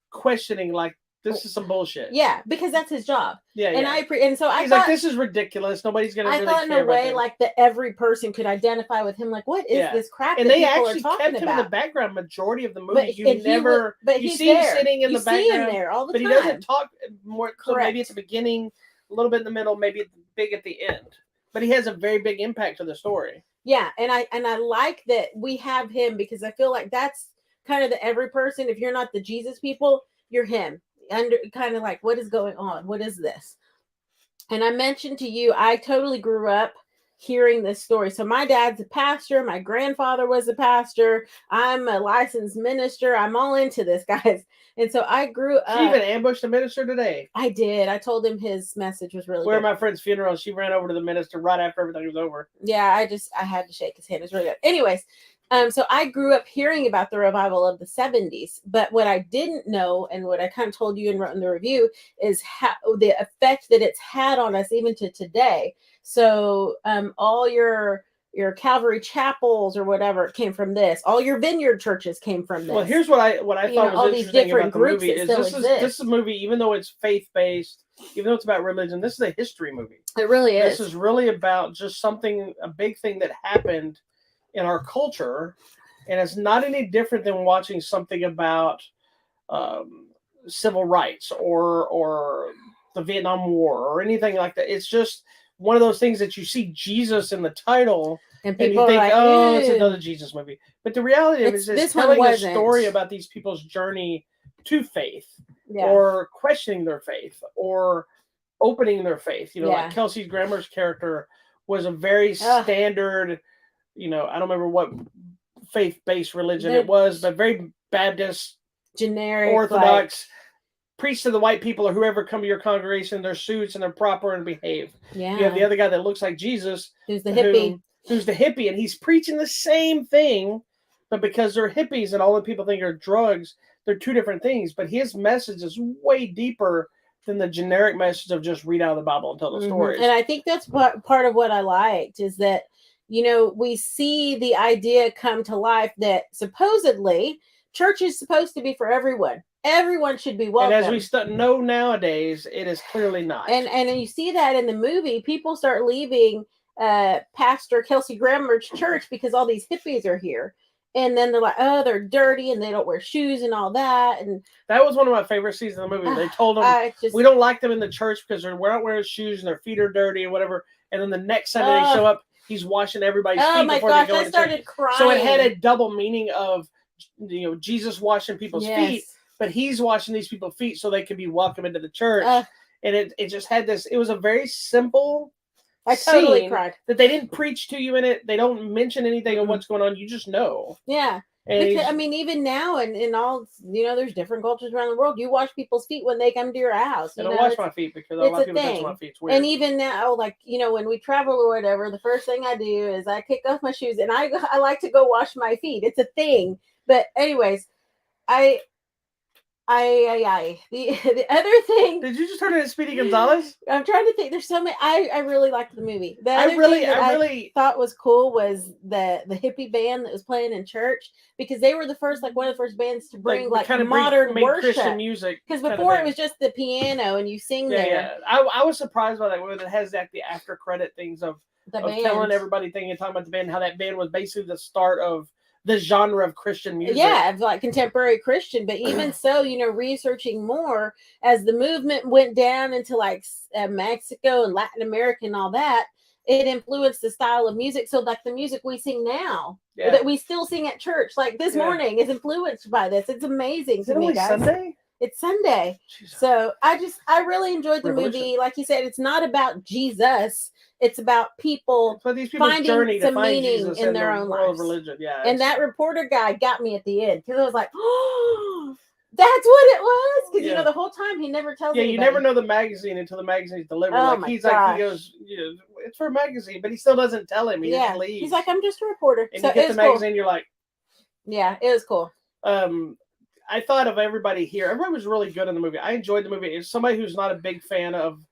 questioning, like, this is some bullshit. Yeah, because that's his job. Yeah, and so I thought, like, this is ridiculous. Nobody's gonna. I thought in a way like that every person could identify with him. Like, what is this crap? And they actually kept him in the background majority of the movie. You see him sitting in the background. You see him there all the time. But he doesn't talk more. So maybe at the beginning, a little bit in the middle, maybe big at the end. But he has a very big impact to the story. Yeah, and I like that we have him because I feel like that's kind of the every person. If you're not the Jesus people, you're him. Under kind of like, what is going on? What is this? And I mentioned to you, I totally grew up hearing this story. So my dad's a pastor. My grandfather was a pastor. I'm a licensed minister. I'm all into this, guys. And so I grew up. She even ambushed a minister today. I did. I told him his message was really good. At my friend's funeral, she ran over to the minister right after everything was over. Yeah, I had to shake his hand. It was really good. Anyways, so I grew up hearing about the revival of the 70s, but what I didn't know and what I kind of told you and wrote in the review is how the effect that it's had on us even to today. So all your Calvary chapels or whatever came from this. All your vineyard churches came from this. Well, here's what I thought was interesting about the movie is this is a movie, even though it's faith-based, even though it's about religion, this is a history movie. It really is. This is really about just a big thing that happened in our culture, and it's not any different than watching something about civil rights or the Vietnam War or anything like that. It's just one of those things that you see Jesus in the title and you think, like, oh, it's another Jesus movie. But the reality is it's telling a story about these people's journey to faith or questioning their faith or opening their faith. Like Kelsey Grammer's character was a very standard, I don't remember what faith-based religion it was, but very Baptist, generic, Orthodox, preach to the white people or whoever come to your congregation in their suits and they're proper and behave. Yeah. You have the other guy that looks like Jesus. Who's the hippie. Who's the hippie, and he's preaching the same thing, but because they're hippies and all the people think are drugs, they're two different things. But his message is way deeper than the generic message of just read out of the Bible and tell the stories. And I think that's part of what I liked is that, we see the idea come to life that supposedly church is supposed to be for everyone. Everyone should be welcome. And as we know nowadays, it is clearly not. And you see that in the movie. People start leaving Pastor Kelsey Grammer's church because all these hippies are here. And then they're like, oh, they're dirty and they don't wear shoes and all that. And that was one of my favorite scenes in the movie. They told them, we don't like them in the church because we're not wearing shoes and their feet are dirty or whatever. And then the next Sunday they show up, he's washing everybody's Oh feet my before gosh, they go I into started church. crying. So it had a double meaning of, Jesus washing people's feet, but he's washing these people's feet so they can be welcome into the church. And it just had this, it was a very simple I totally cried. That they didn't preach to you in it. They don't mention anything of what's going on. You just know. Yeah. And because, I mean, even now and all, there's different cultures around the world. You wash people's feet when they come to your house. I don't wash my feet because a lot of people touch my feet. It's weird. And even now, like, when we travel or whatever, the first thing I do is I kick off my shoes and I like to go wash my feet. It's a thing. But anyways, the other thing. Did you just turn into Speedy Gonzalez? I'm trying to think. There's so many. I really liked the movie. The I other really thing I thought was cool was the hippie band that was playing in church, because they were the first, like one of the first bands to bring like kind of modern worship Christian music. Because before it was just the piano and you sing there. Yeah. I was surprised by that when it has the after credit things of telling everybody and talking about the band, how that band was basically the start of the genre of Christian music. Yeah, like contemporary Christian. But even so, researching more as the movement went down into like Mexico and Latin America and all that, it influenced the style of music. So like the music we sing now, that we still sing at church, like this morning, is influenced by this. It's amazing to me, guys. Sunday? It's Sunday. Jesus. So I really enjoyed the movie. Like you said, it's not about Jesus. It's about people finding some meaning Jesus in their own lives. Religion. Yeah, and that reporter guy got me at the end because I was like, oh, that's what it was. Because the whole time he never tells anybody. You never know the magazine until the magazine's delivered. Oh like he goes, it's for a magazine, but he still doesn't tell him. He just leaves. He's like, I'm just a reporter. And you get the magazine, you're like, yeah, it was cool. I thought of everybody here. Everybody was really good in the movie. I enjoyed the movie. As somebody who's not a big fan of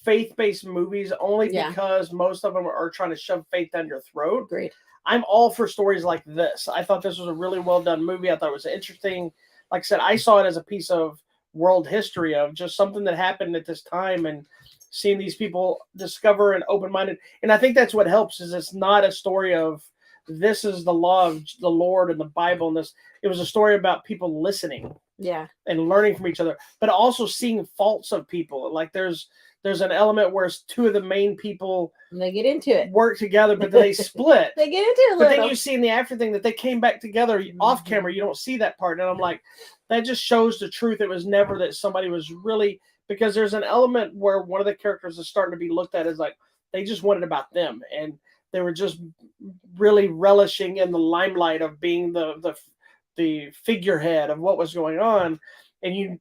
faith-based movies, only because most of them are trying to shove faith down your throat. Great. I'm all for stories like this. I thought this was a really well done movie. I thought it was interesting. Like I said, I saw it as a piece of world history of just something that happened at this time and seeing these people discover and open-minded. And I think that's what helps is it's not a story of this is the law of the Lord and the Bible and this. It was a story about people listening. Yeah. And learning from each other, but also seeing faults of people. Like there's an element where two of the main people they get into it, work together, but then they split. They get into it. But then you see in the after thing that they came back together off camera. You don't see that part, and I'm like, that just shows the truth. It was never that somebody was really, because there's an element where one of the characters is starting to be looked at as like they just wanted about them, and they were just really relishing in the limelight of being the figurehead of what was going on, and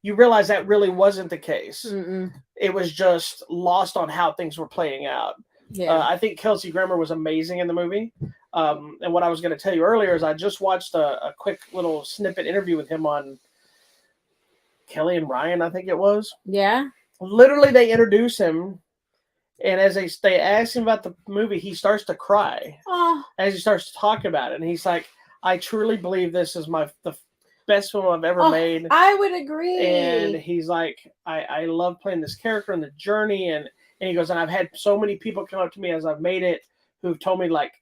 you realize that really wasn't the case. Mm-mm. It was just lost on how things were playing out. Yeah. I think Kelsey Grammer was amazing in the movie. And what I was going to tell you earlier is I just watched a quick little snippet interview with him on Kelly and Ryan, I think it was. Yeah. Literally, they introduce him, and as they ask him about the movie, he starts to cry as he starts to talk about it. And he's like, I truly believe this is the best film I've ever made. I would agree. And he's like, I love playing this character and the journey. And he goes, and I've had so many people come up to me as I've made it who've told me like,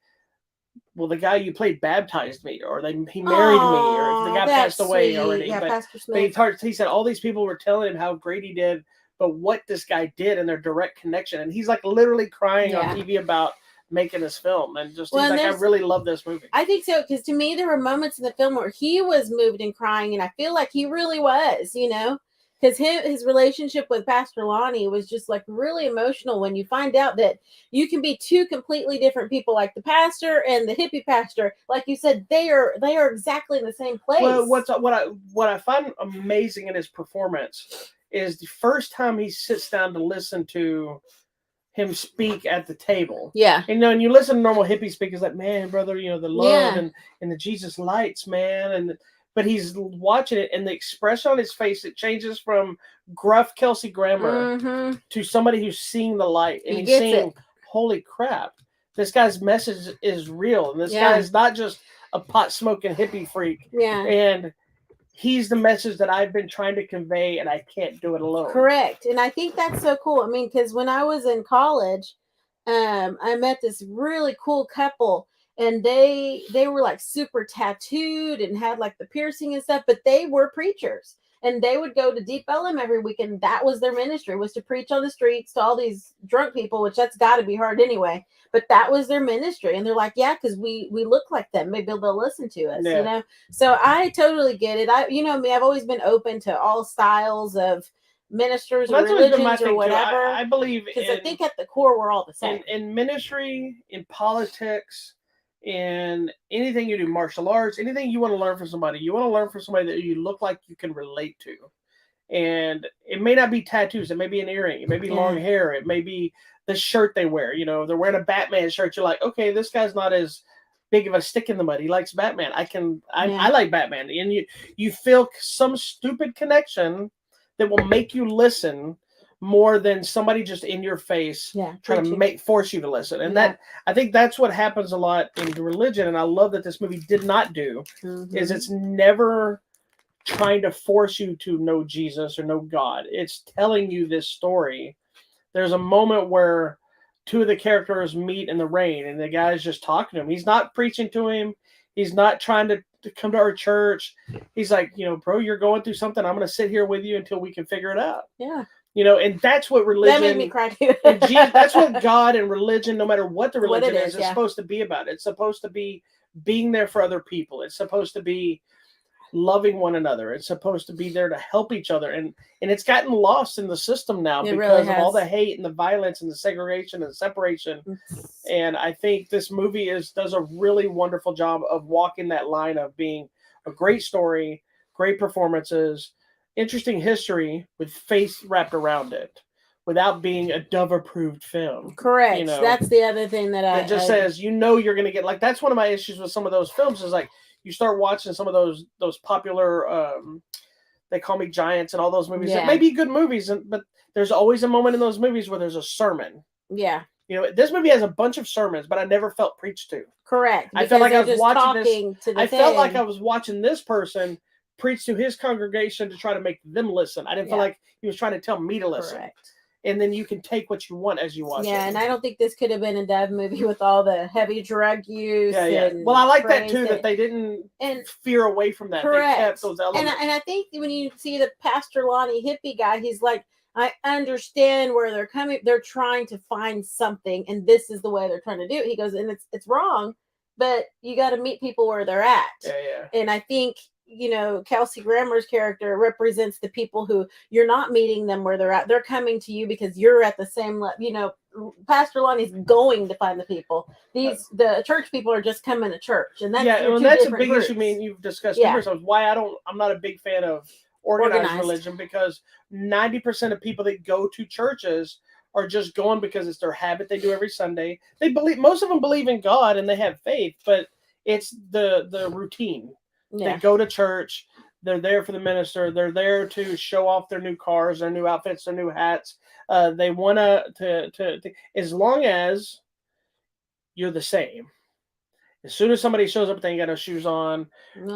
well, the guy you played baptized me, or he married me, or the guy passed away already. Yeah, but Pastor Smith. He said all these people were telling him how great he did, but what this guy did and their direct connection. And he's like literally crying on TV about making this film, and just he's like, I really love this movie. I think so, because to me there were moments in the film where he was moved and crying, and I feel like he really was, because his relationship with Pastor Lonnie was just like really emotional when you find out that you can be two completely different people, like the pastor and the hippie pastor. Like you said, they are exactly in the same place. Well, what I find amazing in his performance is the first time he sits down to listen to him speak at the table. Yeah. And you listen to normal hippie speak, is like, man, brother, the love and the Jesus lights, man. But he's watching it, and the expression on his face, it changes from gruff Kelsey Grammer to somebody who's seeing the light, and he's saying, holy crap, this guy's message is real. And this guy is not just a pot smoking hippie freak. Yeah. And he's the message that I've been trying to convey, and I can't do it alone. Correct. And I think that's so cool. I mean, because when I was in college, I met this really cool couple, and they were like super tattooed and had like the piercing and stuff, but they were preachers. and they would go to Deep Ellum every weekend. That was their ministry, was to preach on the streets to all these drunk people, which that's got to be hard anyway. But that was their ministry, and they're like, yeah, because we look like them. Maybe they'll listen to us, you know. So I totally get it. You know me, I've always been open to all styles of ministers or religions or whatever. I believe because I think at the core we're all the same. In ministry, in politics, in anything you do, martial arts, anything you want to learn from somebody, you want to learn from somebody that you look like you can relate to. And it may not be tattoos, it may be an earring, it may be long hair, it may be the shirt they wear. You know, if they're wearing a Batman shirt, you're like, okay, this guy's not as big of a stick in the mud. He likes Batman. I like Batman. And you feel some stupid connection that will make you listen more than somebody just in your face trying to force you to listen. And that, I think that's what happens a lot in religion. And I love that this movie did not do, is it's never trying to force you to know Jesus or know God. It's telling you this story. There's a moment where two of the characters meet in the rain and the guy's just talking to him. He's not preaching to him. He's not trying to come to our church. He's like, you know, bro, you're going through something. I'm going to sit here with you until we can figure it out. Yeah. You know, and that's what religion. That made me cry too. And Jesus, that's what God and religion, no matter what the religion is, it's supposed to be about. It's supposed to be being there for other people. It's supposed to be loving one another. It's supposed to be there to help each other. And it's gotten lost in the system now because of all the hate and the violence and the segregation and the separation. And I think this movie does a really wonderful job of walking that line of being a great story, great performances, interesting history with faith wrapped around it, without being a Dove-approved film. Correct. You know? That's the other thing that it just says, you know, you're going to get, like, that's one of my issues with some of those films is like, you start watching some of those popular, They Call Me Giants and all those movies. That may be good movies, but there's always a moment in those movies where there's a sermon. Yeah. You know, this movie has a bunch of sermons, but I never felt preached to. Correct. I felt like I was watching this. I felt like I was watching this person preach to his congregation to try to make them listen. I didn't feel like he was trying to tell me to listen. Correct. And then you can take what you want as you watch it. Yeah, and I don't think this could have been a Dove movie with all the heavy drug use. And well, I like that too, that they didn't veer away from that. Correct. They kept those elements. And I think when you see the Pastor Lonnie hippie guy, he's like, I understand where they're coming. They're trying to find something, and this is the way they're trying to do it. He goes, and it's wrong, but you got to meet people where they're at. Yeah. And I think, you know, Kelsey Grammer's character represents the people who you're not meeting them where they're at. They're coming to you because you're at the same level. You know, Pastor Lonnie's going to find the people. The church people are just coming to church, and that's that's a big issue. I mean, you've discussed numerous times why I'm not a big fan of organized religion, because 90% of people that go to churches are just going because it's their habit. They do every Sunday. Most of them believe in God and they have faith, but it's the routine. Yeah. They go to church. They're there for the minister. They're there to show off their new cars, their new outfits, their new hats. They want to, as long as you're the same. As soon as somebody shows up, they ain't got no shoes on,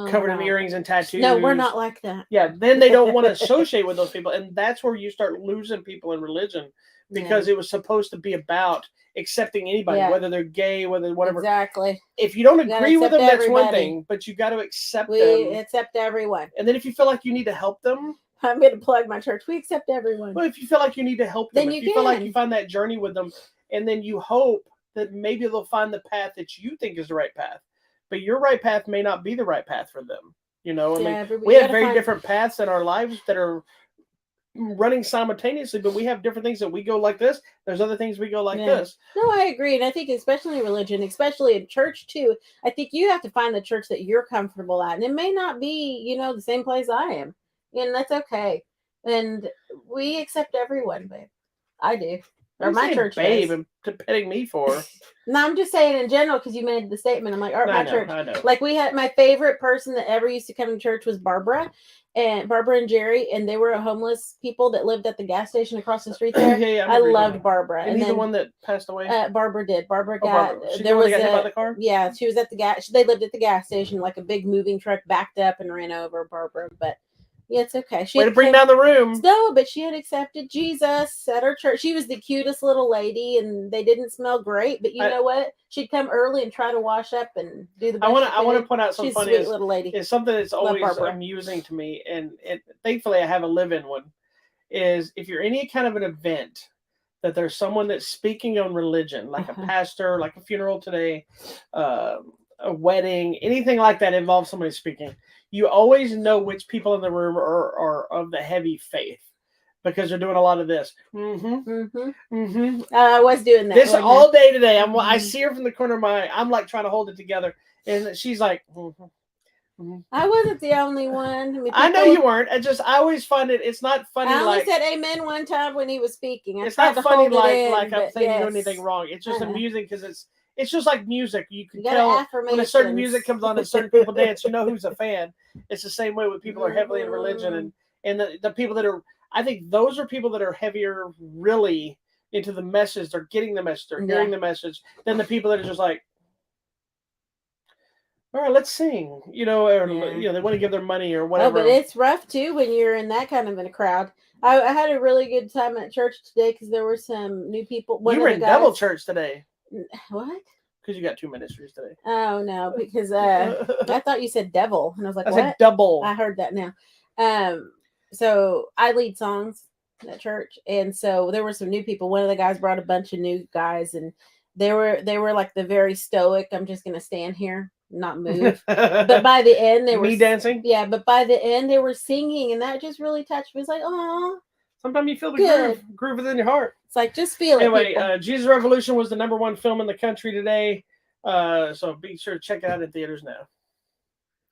covered in earrings and tattoos. No, we're not like that. Yeah, then they don't want to associate with those people. And that's where you start losing people in religion, because it was supposed to be about accepting anybody, whether they're gay, whether whatever. Exactly. If you don't agree with them, that's one thing, but you got to accept them. We accept everyone. And then if you feel like you need to help them, I'm going to plug my church. We accept everyone. Well, if you feel like you need to help them, if you feel like you find that journey with them, and then you hope that maybe they'll find the path that you think is the right path, but your right path may not be the right path for them. You know, I mean, we have very different paths in our lives that are running simultaneously, but we have different things that we go like this. There's other things we go like this. No, I agree. And I think especially in religion, especially in church too, I think you have to find the church that you're comfortable at. And it may not be, you know, the same place I am. And that's okay. And we accept everyone, babe. I do. Or my church babe and petting me for. No, I'm just saying in general, because you made the statement. I'm like, all right, my church. I know. Like, we had my favorite person that ever used to come to church was Barbara and Jerry, and they were homeless people that lived at the gas station across the street there. I loved Barbara. And he's the one that passed away? Barbara did. Barbara got hit by the car? Yeah, she was at the gas. They lived at the gas station, like a big moving truck backed up and ran over Barbara. But Yeah, it's okay. Way to bring down the room. No, but she had accepted Jesus at her church. She was the cutest little lady, and they didn't smell great. But you know what? She'd come early and try to wash up and do the best. I want to point out something funny. She's a sweet little lady. It's something that's always amusing to me, and thankfully I have a live-in one. Is if you're any kind of an event that there's someone that's speaking on religion, like a pastor, like a funeral today, a wedding, anything like that involves somebody speaking, you always know which people in the room are of the heavy faith because they're doing a lot of this. I was doing that. This all day today. I see her from the corner of my eye. I'm like trying to hold it together. And she's like, I wasn't the only one. I know you weren't. I always find it's not funny. I only said amen one time when he was speaking. It's not funny like I'm saying doing anything wrong. It's just amusing because it's just like music. You can tell when a certain music comes on and certain people dance, you know who's a fan. It's the same way with people who are heavily in religion and the people that are, I think those are people that are heavier really into the message. They're getting the message. They're hearing the message than the people that are just like, all right, let's sing, or they want to give their money or whatever. Oh, but it's rough too when you're in that kind of a crowd. I had a really good time at church today because there were some new people. You were in double church today. What? Because you got 2 ministries today. Oh no, because I thought you said devil, and I was like, I what? said double. I heard that now. So I lead songs at church, and so there were some new people. One of the guys brought a bunch of new guys, and they were like the very stoic. I'm just gonna stand here, not move. But by the end, they were dancing. Yeah, but by the end, they were singing, and that just really touched me. It's like, oh. Sometimes you feel the groove within your heart. It's like, just feel it. Anyway, Jesus Revolution was the #1 film in the country today. So be sure to check it out in theaters now.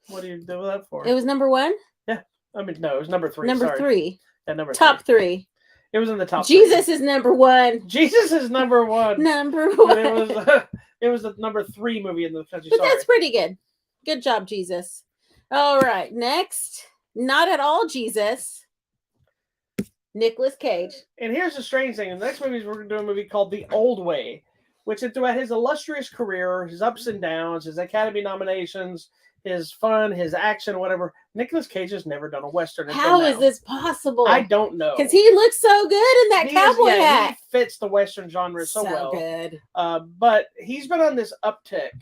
What do you do that for? It was #1? Yeah. I mean, no, it was #3. Number 3. Yeah, top 3. It was in the top. Jesus is #1. Jesus is #1. #1. It was the #3 movie in the country. But that's pretty good. Good job, Jesus. All right. Next, not at all Jesus. Nicolas Cage. And here's the strange thing. In the next movie, we're going to do a movie called The OldWay, which throughout his illustrious career, his ups and downs, his Academy nominations, his fun, his action, whatever, Nicolas Cage has never done a Western. How is this possible? I don't know. Because he looks so good in that cowboy hat. He fits the Western genre so well. Good. But he's been on this uptick,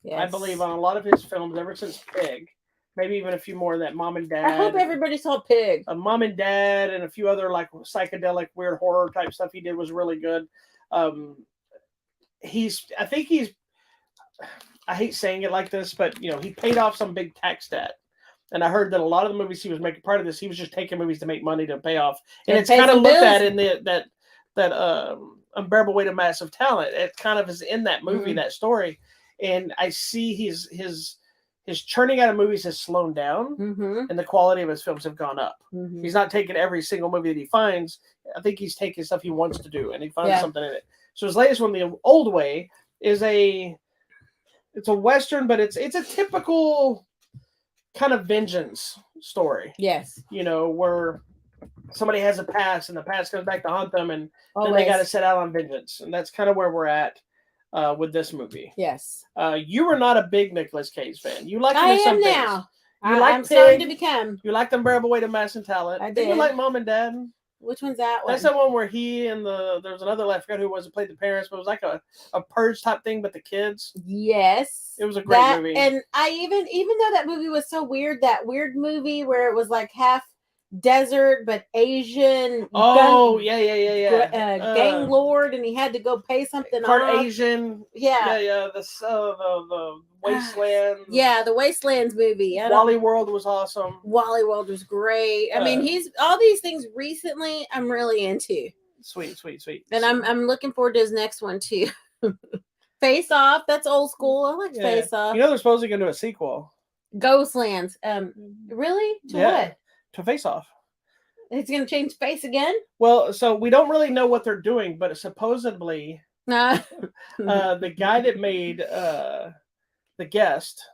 yes. I believe, on a lot of his films ever since Pig. Maybe even a few more of that Mom and Dad. I hope everybody saw Pig. Mom and Dad and a few other like psychedelic, weird horror type stuff he did was really good. I hate saying it like this, but he paid off some big tax debt. And I heard that a lot of the movies he was making, part of this, he was just taking movies to make money to pay off. And it's kind of looked at in that Unbearable Weight of Massive Talent. It kind of is in that movie, that story. And I see his churning out of movies has slowed down, and the quality of his films have gone up. He's not taking every single movie that he finds. I think he's taking stuff he wants to do, and he finds something in it. So his latest one, The OldWay, is it's a Western, but it's a typical kind of vengeance story. Yes. Where somebody has a past, and the past comes back to haunt them, and then they got to set out on vengeance. And that's kind of where we're at. With this movie. Yes. You were not a big Nicolas Cage fan. You like him I in some am things. now. I'm starting to become. You liked Unbearable Weight of Massive Talent. I did. Did you like Mom and Dad? Which one's that one? That's the one where he and there was another I forgot who it was that played the parents, but it was like a purge type thing, but the kids. Yes. It was a great movie. And I even though that movie was so weird, that weird movie where it was like half desert but Asian. Gang lord, and he had to go pay something part off. Asian. Yeah. The Wasteland. Yeah, the Wastelands movie. Wally World was awesome. Wally World was great. I mean, he's all these things recently I'm really into. Sweet. And I'm looking forward to his next one too. Face Off, that's old school. I like Face Off. They're supposedly going to do a sequel. Ghostlands. Really? To what? To Face Off. It's going to change face again? Well, so we don't really know what they're doing, but supposedly the guy that made The Guest,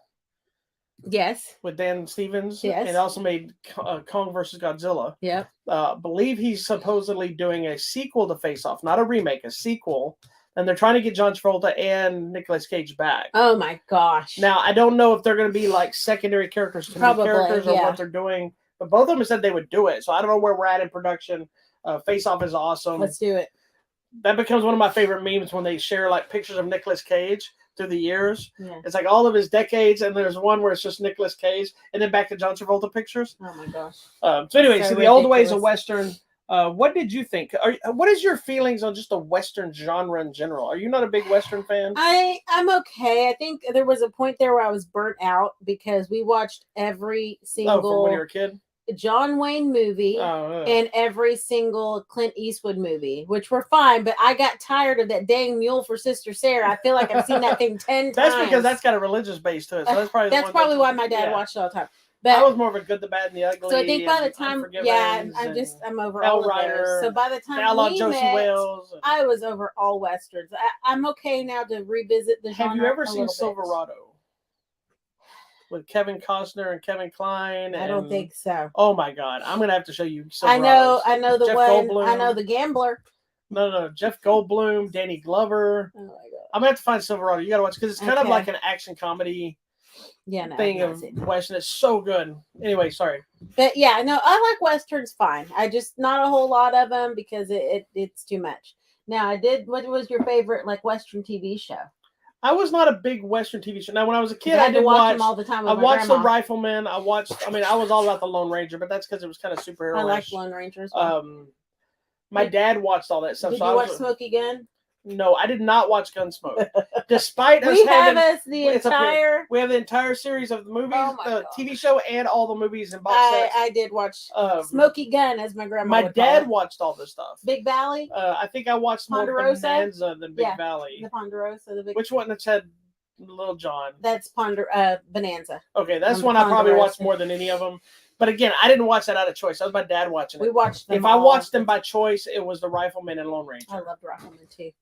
yes, with Dan Stevens, yes, and also made Kong vs. Godzilla. Yeah, believe he's supposedly doing a sequel to Face Off, not a remake, a sequel. And they're trying to get John Travolta and Nicolas Cage back. Oh my gosh! Now I don't know if they're going to be like secondary characters to new characters or what they're doing. but both of them said they would do it. So I don't know where we're at in production. Face Off is awesome. Let's do it. That becomes one of my favorite memes when they share like pictures of Nicolas Cage through the years. Yeah. It's like all of his decades, and there's one where it's just Nicolas Cage, and then back to John Travolta pictures. Oh my gosh. So anyway, So the Old Way is a ridiculous. Western. What did you think? What is your feelings on just the Western genre in general? Are you not a big Western fan? I'm okay. I think there was a point there where I was burnt out because we watched every From single when you were a kid? John Wayne movie and every single Clint Eastwood movie, which were fine, but I got tired of that dang mule for Sister Sarah. I feel like I've seen that thing 10 times. That's because that's got a religious base to it. So that's probably why my dad watched it all the time. But I was more of a Good, the Bad, and the Ugly. So I think by the time, I'm over all of those. So by the time Outlaw we Josie met, Wales, I was over all westerns. I'm okay now to revisit the genre. Have you ever seen bit. Silverado with Kevin Costner and Kevin Kline? I don't think so. Oh my God, I'm gonna have to show you. Silverado. I know the Jeff one. Goldblum. I know the Gambler. No, Jeff Goldblum, Danny Glover. Oh my God. I'm gonna have to find Silverado. You gotta watch because it's kind of like an action comedy. Thing of Western. It's so good. Anyway, sorry. But yeah, no, I like Westerns fine. I just not a whole lot of them because it's too much. Now what was your favorite like Western TV show? I was not a big Western TV show. Now when I was a kid, I did watch them all the time. I watched The Rifleman. I was all about the Lone Ranger, but that's because it was kind of superhero. I like Lone Ranger as well. My dad watched all that stuff. Did you watch Smokey Gun? No, I did not watch Gunsmoke. Despite us we have the entire series of the movies, the TV show, and all the movies and box sets. I did watch Smokey Gun, as my grandma. My dad watched all this stuff. Big Valley. I think I watched more Bonanza than Big Valley. The Ponderosa. Which one that's had Little John? That's Bonanza. Okay, that's one I probably watched more than any of them. But again, I didn't watch that out of choice. That was my dad watching it. We watched them. If I watched them by choice, it was The Rifleman and Lone Ranger. I loved Rifleman too.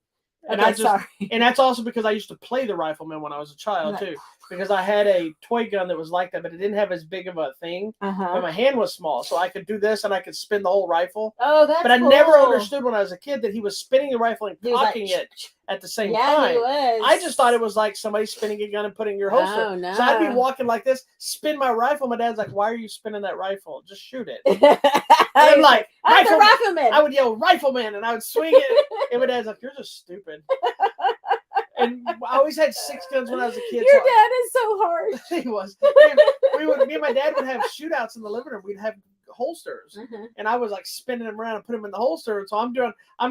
And and that's also because I used to play the Rifleman when I was a child too. Because I had a toy gun that was like that, but it didn't have as big of a thing. But my hand was small, so I could do this and I could spin the whole rifle. Oh, that's But I never understood when I was a kid that he was spinning the rifle and cocking it at the same time. He was. I just thought it was like somebody spinning a gun and putting your holster. Oh, no. So I'd be walking like this, spin my rifle. My dad's like, "Why are you spinning that rifle? Just shoot it." I'm like, I'm the Rifleman. I would yell, "Rifleman," and I would swing it. And my dad's like, "You're just stupid." And I always had 6 guns when I was a kid. Your dad is so harsh. He was. Me and my dad would have shootouts in the living room. We'd have holsters, and I was like spinning them around and put them in the holster. So I'm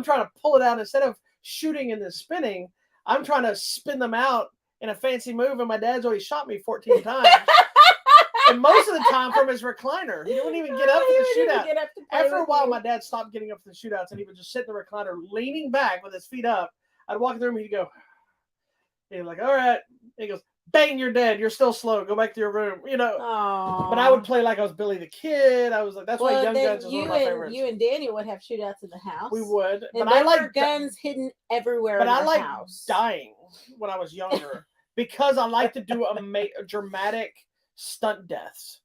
trying to pull it out instead of shooting and then spinning. I'm trying to spin them out in a fancy move, and my dad's already shot me 14 times. And most of the time from his recliner. He wouldn't even get up for the shootout. After a while, my dad stopped getting up for the shootouts, and he would just sit in the recliner, leaning back with his feet up. I'd walk in the room, and he'd go, he'd be like, "All right." And he goes, "Bang, you're dead. You're still slow. Go back to your room." Aww. But I would play like I was Billy the Kid. I was like, that's why Young Guns is one of my favorites. You and Daniel would have shootouts in the house. We would. But I like guns hidden everywhere in the house. But I like dying when I was younger because I like to do a dramatic stunt deaths.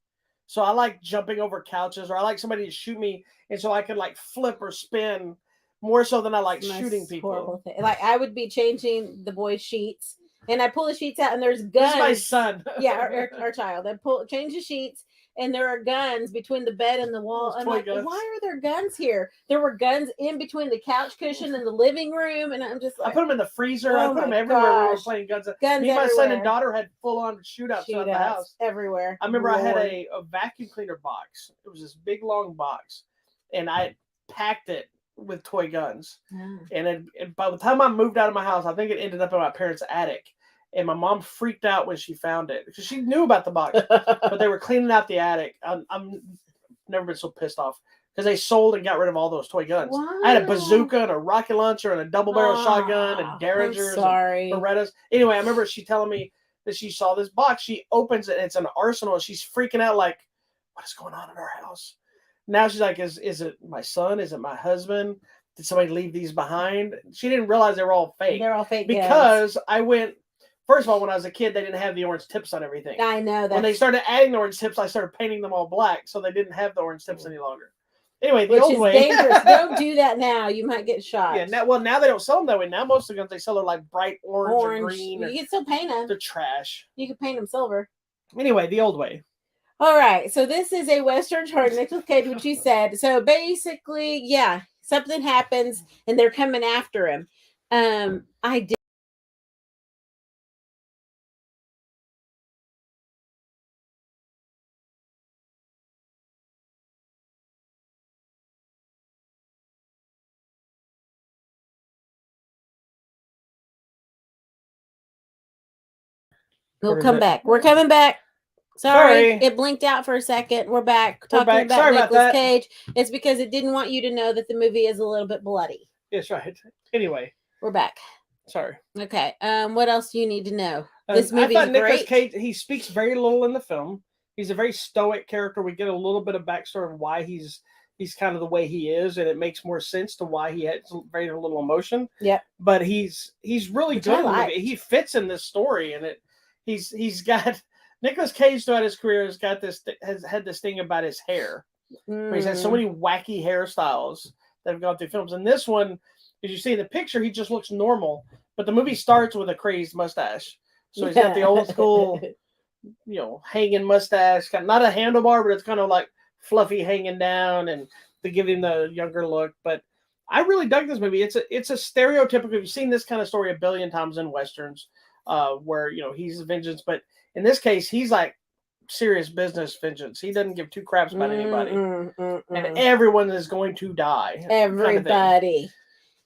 So I like jumping over couches, or I like somebody to shoot me, and so I could like flip or spin more so than I like shooting people. Horrible thing. Like I would be changing the boys' sheets, and I pull the sheets out, and there's guns. This is my son. Yeah, our child. I change the sheets, and there are guns between the bed and the wall. I'm like, guns. Why are there guns here? There were guns in between the couch cushion and the living room, and I'm just like, I put them in the freezer. I put them everywhere. We were playing guns. Me, my son and daughter had full-on shootouts around the house. Everywhere. I remember I had a vacuum cleaner box. It was this big, long box, and I packed it with toy guns. And by the time I moved out of my house, I think it ended up in my parents' attic. And my mom freaked out when she found it because she knew about the box, but they were cleaning out the attic. I'm never been so pissed off because they sold and got rid of all those toy guns. Wow. I had a bazooka and a rocket launcher and a double barrel shotgun and Derringers and Berettas. Anyway, I remember she telling me that she saw this box. She opens it and it's an arsenal. And she's freaking out like, what is going on in our house? Now she's like, is it my son? Is it my husband? Did somebody leave these behind? She didn't realize they were all fake. They're all fake because I went. First of all, when I was a kid, they didn't have the orange tips on everything. I know that. When they started adding the orange tips, I started painting them all black, so they didn't have the orange tips any longer. Anyway, the old way. Dangerous. Don't do that now. You might get shot. Yeah. Now they don't sell them that way. Now most of the guns they sell are like bright orange or green. You can still paint them. They're trash. You can paint them silver. Anyway, the old way. All right. So this is a Western starring Nicolas Cage, which you said. So basically, yeah, something happens and they're coming after him. I did. We'll come back. We're coming back. Sorry, it blinked out for a second. We're back. We're talking back. about Sorry Nicolas about that. Cage. It's because it didn't want you to know that the movie is a little bit bloody. Yes, right. Anyway, we're back. Sorry. Okay. What else do you need to know? This movie I thought is Nicolas great. Cage, he speaks very little in the film. He's a very stoic character. We get a little bit of backstory of why he's kind of the way he is, and it makes more sense to why he has very little emotion. Yeah. But he's really Which good I in the liked. movie. He fits in this story, and he's got Nicolas Cage throughout his career has had this thing about his hair. Where he's had so many wacky hairstyles that have gone through films. And this one, as you see in the picture, he just looks normal. But the movie starts with a crazed mustache. So he's got the old school, hanging mustache, not a handlebar, but it's kind of like fluffy hanging down, and to give him the younger look. But I really dug this movie. It's a stereotypical. You've seen this kind of story a billion times in westerns, where he's vengeance, but in this case, he's like serious business vengeance. He doesn't give two craps about anybody, and everyone is going to die. Everybody.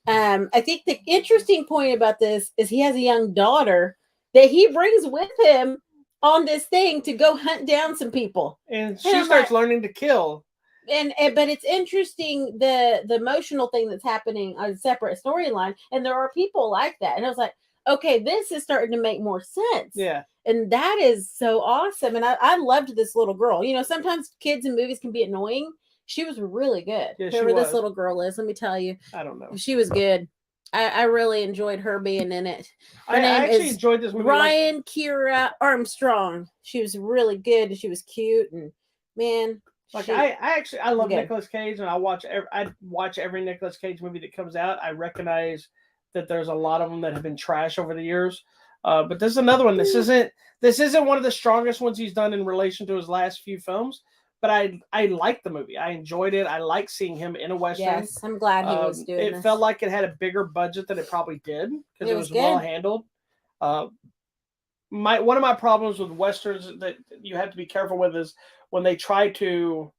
I think the interesting point about this is he has a young daughter that he brings with him on this thing to go hunt down some people, and she starts learning to kill. But it's interesting the emotional thing that's happening on a separate storyline, and there are people like that, and I was like, okay, this is starting to make more sense. Yeah. And that is so awesome. And I loved this little girl. Sometimes kids in movies can be annoying. She was really good. Yeah, whoever this little girl is, let me tell you. I don't know. She was good. I really enjoyed her being in it. Her I name actually is enjoyed this movie. Ryan Kira Armstrong. She was really good, and she was cute, and man. I love Nicolas Cage, and I watch every Nicolas Cage movie that comes out. I recognize that there's a lot of them that have been trash over the years, but this is another one. This isn't one of the strongest ones he's done in relation to his last few films. But I liked the movie. I enjoyed it. I like seeing him in a western. Yes, I'm glad he was doing it. It felt like it had a bigger budget than it probably did because it was well handled. One of my problems with westerns that you have to be careful with is when they try to,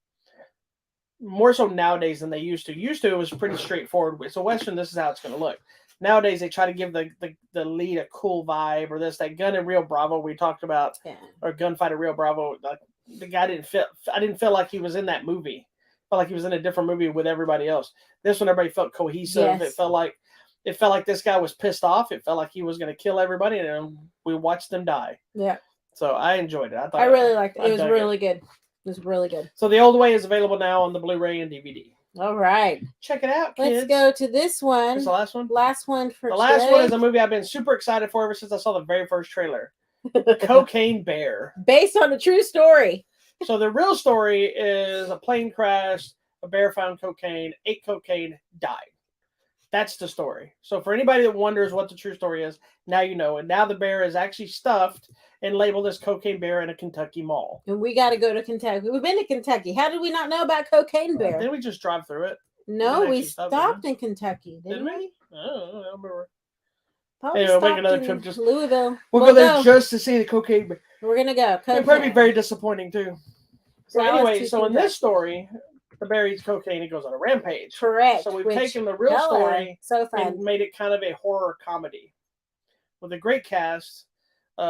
more so nowadays than they used to. Used to, it was pretty straightforward. It's a western. This is how it's going to look. Nowadays, they try to give the lead a cool vibe, or that Gun in Rio Bravo we talked about, or Gunfight at Rio Bravo. Like, the guy I didn't feel like he was in that movie. I felt like he was in a different movie with everybody else. This one, everybody felt cohesive. Yes. It felt like this guy was pissed off. It felt like he was going to kill everybody, and we watched them die. Yeah. So I enjoyed it. I really liked it. It was really good. It was really good. So The Old Way is available now on the Blu-ray and DVD. All right. Check it out, kids. Let's go to this one. Is the last one? Last one for the last one is a movie I've been super excited for ever since I saw the very first trailer. CocaineBear. Based on a true story. So the real story is a plane crashed, a bear found cocaine, ate cocaine, died. That's the story. So for anybody that wonders what the true story is, now you know. And now the bear is actually stuffed and labeled as CocaineBear in a Kentucky mall. And we got to go to Kentucky. We've been to Kentucky. How did we not know about CocaineBear? Didn't we just drive through it? No, we stopped in Kentucky. Didn't we? I don't remember. Anyway, we'll make another trip. Just Louisville. We'll go there just to see the CocaineBear. We're gonna go. It'll probably be very disappointing too. So anyway, so in this story, the bear eats cocaine. He goes on a rampage. Correct. So we've taken the real story and made it kind of a horror comedy with a great cast.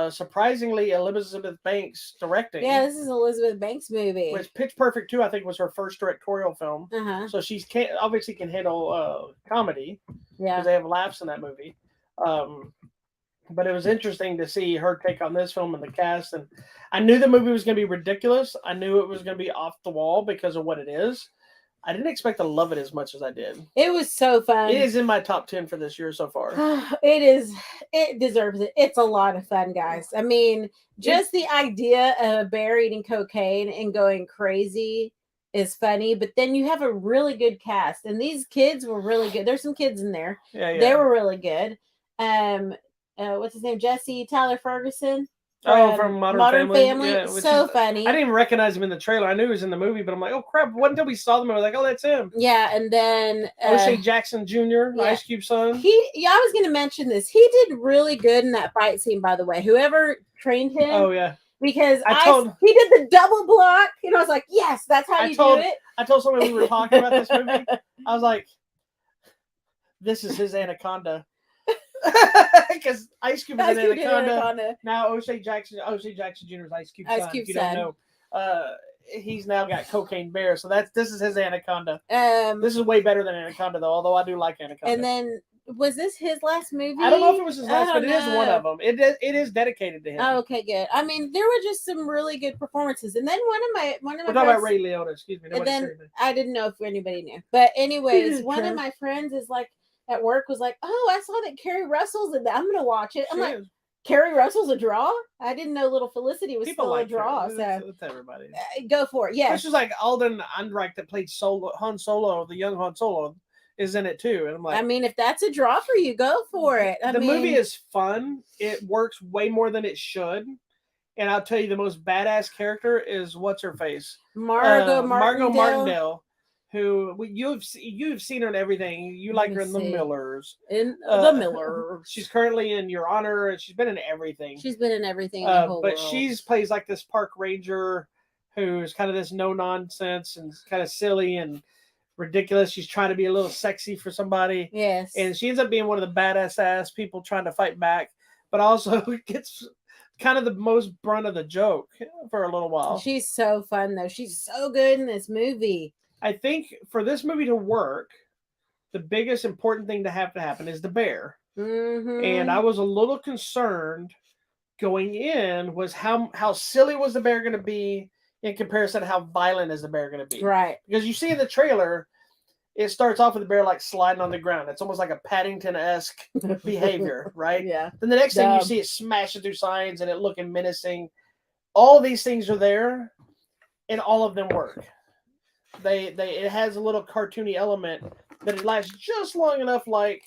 Surprisingly, Elizabeth Banks directing. Yeah, this is Elizabeth Banks' movie. Which Pitch Perfect 2, I think, was her first directorial film. So she obviously can handle comedy. Yeah, because they have laughs in that movie. But it was interesting to see her take on this film and the cast. And I knew the movie was going to be ridiculous. I knew it was going to be off the wall because of what it is. I didn't expect to love it as much as I did. It was so fun. It is in my top 10 for this year so far. It is. It deserves it. It's a lot of fun, guys. I mean, just the idea of a bear eating cocaine and going crazy is funny. But then you have a really good cast. And these kids were really good. There's some kids in there. Yeah. They were really good. What's his name? Jesse Tyler Ferguson. from Modern Family? Yeah, so funny. I didn't even recognize him in the trailer. I knew he was in the movie, but I'm like, oh crap! What until we saw them? I was like, oh, that's him. Yeah, and then O'Shea Jackson Jr., yeah. Ice Cube's son. I was going to mention this. He did really good in that fight scene, by the way. Whoever trained him. Oh yeah. Because he did the double block, and I was like, yes, that's how you do it. I told someone we were talking about this movie. I was like, this is his anaconda. Because Ice Cube is an anaconda. Now O'Shea Jackson Jr. is Ice Cube's son. If you don't know, he's now got CocaineBear, so this is his anaconda. This is way better than Anaconda, though. Although I do like Anaconda. And then was this his last movie? I don't know if it was his last, but it is one of them. It is dedicated to him. Oh, okay, good. I mean, there were just some really good performances, and then one of my We're talking about Ray Liotta. Excuse me. And then I didn't know if anybody knew, but anyways, one of my friends is like at work was like, "Oh, I saw that Carrie Russell's in that. I'm gonna watch it." I'm like, Carrie Russell's a draw? I didn't know Little Felicity was still a draw. So it's everybody. Go for it. Yeah, it's just like Alden Ehrenreich that played Han Solo, the young Han Solo, is in it too. And I'm like, I mean, if that's a draw for you, go for it. The movie is fun. It works way more than it should. And I'll tell you, the most badass character is what's her face, Margot Martindale. Who you've seen her in everything. You like her in The Millers. In The Millers. She's currently in Your Honor, and she's been in everything. She's been in everything. But she plays like this park ranger who's kind of this no nonsense and kind of silly and ridiculous. She's trying to be a little sexy for somebody. Yes. And she ends up being one of the badass ass people trying to fight back, but also gets kind of the most brunt of the joke for a little while. She's so fun though. She's so good in this movie. I think for this movie to work, the biggest important thing to happen is the bear. Mm-hmm. And I was a little concerned going in was how silly was the bear going to be in comparison to how violent is the bear going to be. Right. Because you see in the trailer, it starts off with the bear like sliding on the ground. It's almost like a Paddington-esque behavior, right? Yeah. Then the next thing you see it smashing through signs and it looking menacing. All of these things are there, and all of them work. It has a little cartoony element, but it lasts just long enough, like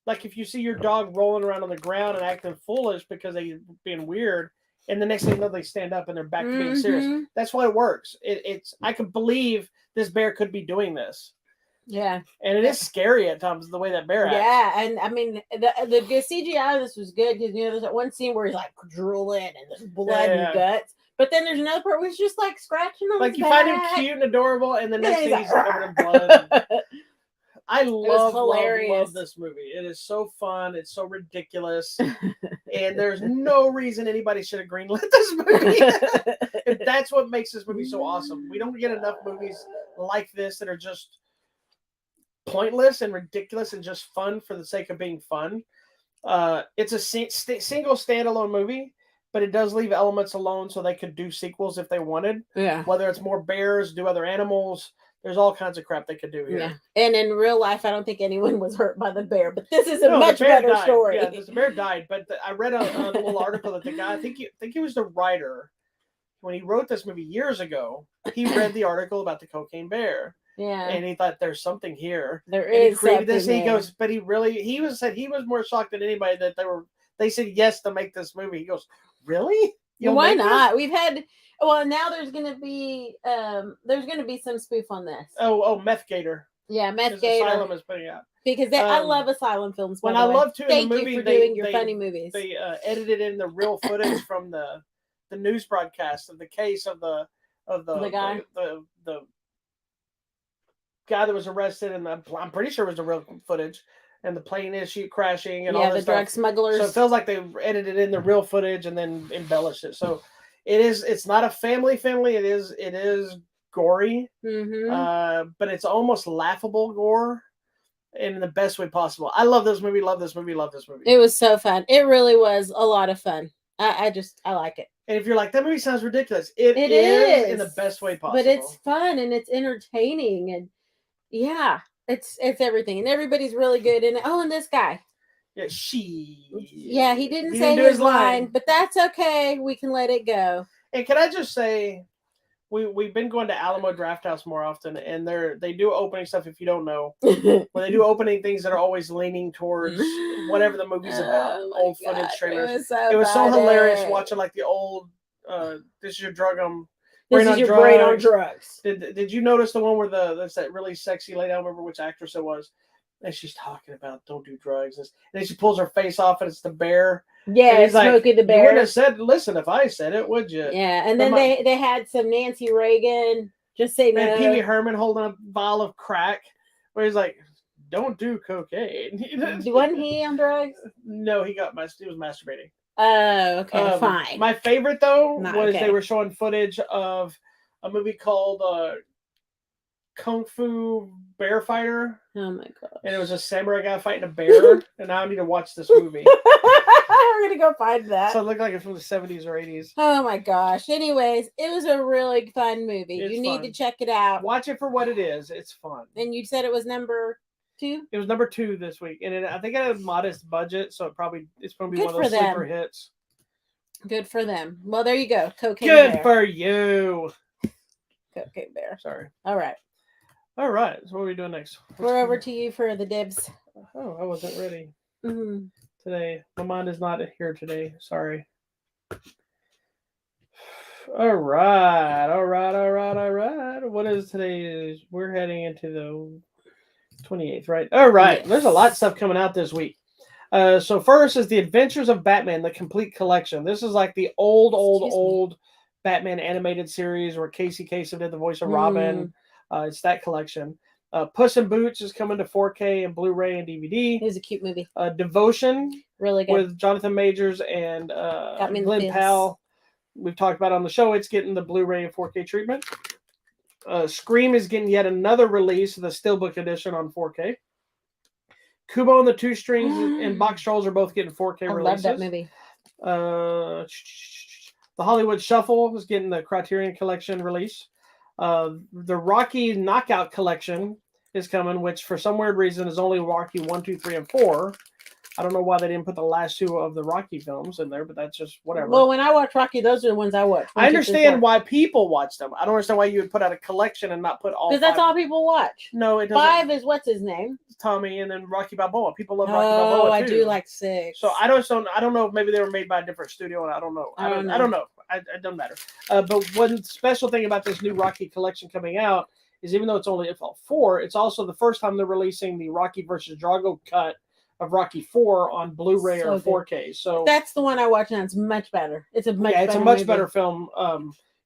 if you see your dog rolling around on the ground and acting foolish because they're being weird, and the next thing you know they stand up and they're back to being serious. That's why it works. I can believe this bear could be doing this. Yeah, and it is scary at times the way that bear acts. Yeah, and I mean the CGI of this was good because there's that one scene where he's like drooling and there's blood and guts. But then there's another part where he's just like scratching on his back. Find him cute and adorable, and the next thing he's covered in blood. I love this movie. It is so fun. It's so ridiculous. And there's no reason anybody should have greenlit this movie. And that's what makes this movie so awesome. We don't get enough movies like this that are just pointless and ridiculous and just fun for the sake of being fun. It's a single standalone movie. But it does leave elements alone so they could do sequels if they wanted. Yeah. Whether it's more bears, do other animals. There's all kinds of crap they could do here. Yeah. And in real life, I don't think anyone was hurt by the bear. But this is a much better story. Yeah, the bear died. But I read a little article that the guy, I think he was the writer. When he wrote this movie years ago, he read the article about the CocaineBear. Yeah. And he thought there's something here. There is. He created this. And he goes, but he said he was more shocked than anybody that they said yes to make this movie. He goes, really? Why not? We've had now there's gonna be some spoof on this. Oh, Meth Gator. Yeah, Meth Gator. Asylum is putting out. Because I love Asylum films. When I love too in the movie, you for doing your funny movies. They edited in the real footage from the news broadcast of the case of the guy. The guy that was arrested, and I'm pretty sure it was the real footage. And the plane issue crashing and all this the drug smugglers. So it feels like they edited in the real footage and then embellished it. So it's not a family. It is gory, but it's almost laughable gore in the best way possible. I love this movie. It was so fun. It really was a lot of fun. I like it. And if you're like, that movie sounds ridiculous, it is in the best way possible. But it's fun and it's entertaining and yeah. It's everything, and everybody's really good in it. Oh, and this guy. Yeah, he didn't say his line, but that's okay. We can let it go. And can I just say, we've been going to Alamo Draft House more often, and they do opening stuff. If you don't know, where they do opening things that are always leaning towards whatever the movie's about, old footage trailers. It was so hilarious watching like the old. This is your drug. This is your brain on drugs. Did you notice the one where that's that really sexy lady? I don't remember which actress it was. And she's talking about don't do drugs. And then she pulls her face off, and it's the bear. Yeah, Smokey the Bear. You wouldn't have said, listen, if I said it, would you? Yeah, and then they had some Nancy Reagan. Just say no. And Pee Wee Herman holding a vial of crack, where he's like, don't do cocaine. Wasn't he on drugs? No, he was masturbating. Oh, okay, fine. My favorite, though, they were showing footage of a movie called Kung Fu Bear Fighter. Oh my gosh. And it was a samurai guy fighting a bear. And now I need to watch this movie. We're going to go find that. So it looked like it's from the 70s or 80s. Oh my gosh. Anyways, it was a really fun movie. You need to check it out. Watch it for what it is. It's fun. And you said it was number 2? It was number 2 this week. And I think it had a modest budget. So it's going to be one of those sleeper hits. Good for them. Well, there you go. Good for you. CocaineBear. Sorry. All right. All right. So what are we doing next? We're over to you for the dibs. Oh, I wasn't ready today. My mind is not here today. Sorry. All right. What is today? We're heading into the 28th, right? All right. Yes. There's a lot of stuff coming out this week. So first is The Adventures of Batman, the complete collection. This is like the old Batman animated series where Casey Kasem did the voice of Robin. It's that collection. Puss in Boots is coming to 4K and Blu-ray and DVD. It was a cute movie. Devotion, really good, with Jonathan Majors and Glenn Powell. We've talked about it on the show. It's getting the Blu-ray and 4K treatment. Scream is getting yet another release, the Steelbook edition on 4K. Kubo and the Two Strings and Box Trolls are both getting 4K releases. I love that movie. The Hollywood Shuffle is getting the Criterion Collection release. The Rocky Knockout Collection is coming, which for some weird reason is only Rocky 1, 2, 3, and 4. I don't know why they didn't put the last 2 of the Rocky films in there, but that's just whatever. Well, when I watch Rocky, those are the ones I watch. I understand why people watch them. I don't understand why you would put out a collection and not put all 5. Because that's all people watch. No, it doesn't. 5 is what's his name? Tommy, and then Rocky Balboa. People love Rocky Balboa too. I do like 6. So I don't know if maybe they were made by a different studio, and I don't know. I don't know. It doesn't matter. But one special thing about this new Rocky collection coming out is even though it's only 4, it's also the first time they're releasing the Rocky versus Drago cut of Rocky 4 on Blu-ray or 4K. So that's the one I watched, and it's much better. It's a much better film.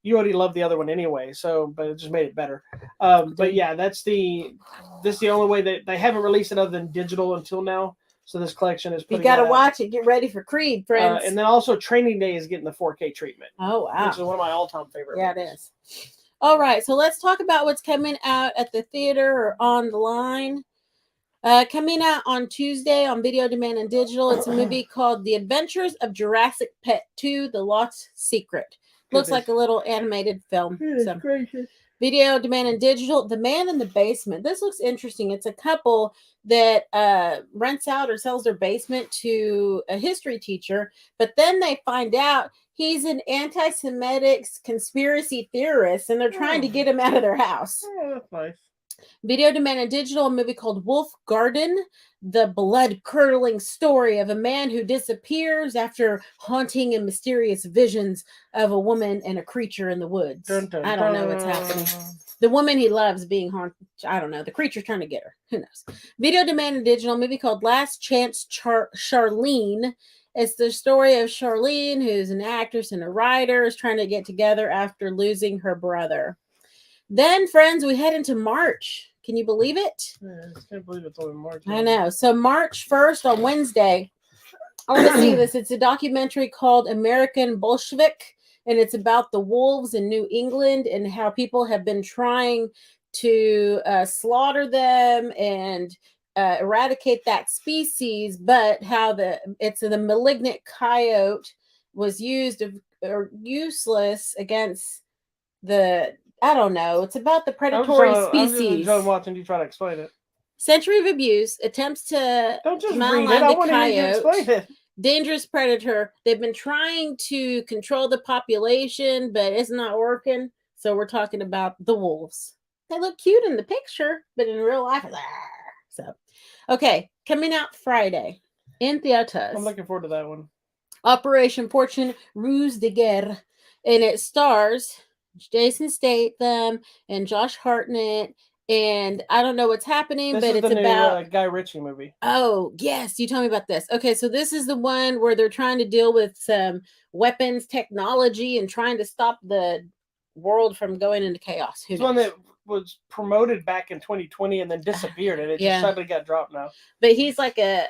You already loved the other one anyway, but it just made it better. But yeah, this is the only way that they haven't released it other than digital until now. So this collection is. You got to watch it. Get ready for Creed, friends. And then also Training Day is getting the 4K treatment. Oh wow! Which is one of my all-time favorite. Yeah, it is. All right, so let's talk about what's coming out at the theater or on the line. Coming out on Tuesday on Video Demand and Digital, it's a movie called The Adventures of Jurassic Pet 2: The Lost Secret. Looks like a little animated film. So, Video Demand and Digital, The Man in the Basement. This looks interesting. It's a couple that rents out or sells their basement to a history teacher, but then they find out he's an anti-Semitic conspiracy theorist, and they're trying to get him out of their house. Oh, that's nice. Video Demand and Digital, a movie called Wolf Garden, the blood-curdling story of a man who disappears after haunting and mysterious visions of a woman and a creature in the woods. I don't know what's happening. The woman he loves being haunted. I don't know. The creature's trying to get her. Who knows? Video Demand and Digital, a movie called Last Chance Charlene. It's the story of Charlene, who's an actress and a writer, is trying to get together after losing her brother. Then, friends, we head into March. Can you believe it? Yeah, I can't believe it's only March. I know. So March 1st on Wednesday, I want to see this. It's a documentary called American Bolshevik, and it's about the wolves in New England and how people have been trying to slaughter them and eradicate that species, but how the malignant coyote was used or useless against the. I don't know. It's about the predatory species. I'm watching you try to explain it. Century of abuse attempts to don't just read it. I want to hear you explain it. Dangerous predator. They've been trying to control the population, but it's not working. So we're talking about the wolves. They look cute in the picture, but in real life, so okay, coming out Friday in theaters. I'm looking forward to that one. Operation Fortune Ruse de Guerre, and it stars Jason Statham and Josh Hartnett, and I don't know what's happening, This but is it's the about new Guy Ritchie movie. Oh, yes, you told me about this. Okay, so this is the one where they're trying to deal with some weapons technology and trying to stop the world from going into chaos. It's one that was promoted back in 2020 and then disappeared, and it just suddenly got dropped now. But he's like a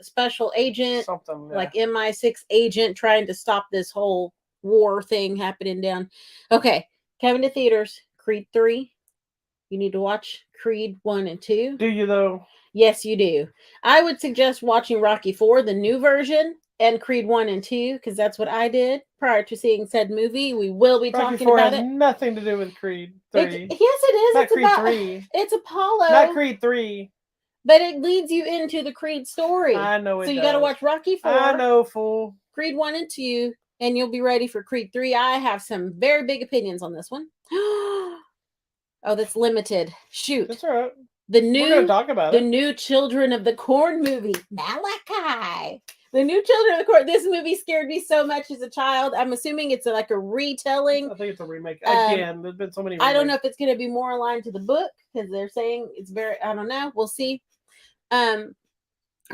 special agent, something like MI6 agent trying to stop this whole war thing happening down. Okay, coming to theaters, Creed 3. You need to watch Creed 1 and 2. Do you, though? Yes, you do. I would suggest watching Rocky 4, the new version, and Creed 1 and 2, because that's what I did prior to seeing said movie. We will be Rocky talking 4 about has it. nothing to do with Creed 3. Yes, it is. Not It's Creed about 3. It's Apollo. Not Creed 3. But it leads you into the Creed story. I know it So you does. got to watch Rocky 4. I know, fool. Creed 1 and 2, and you'll be ready for Creed 3. I have some very big opinions on this one. Oh, that's limited. Shoot. That's all right. We're going to talk about the new Children of the Corn movie, Malachi. The new Children of the Corn. This movie scared me so much as a child. I'm assuming it's like a retelling. I think it's a remake. Again, there's been so many remakes. I don't know if it's going to be more aligned to the book because they're saying it's very, I don't know. We'll see. A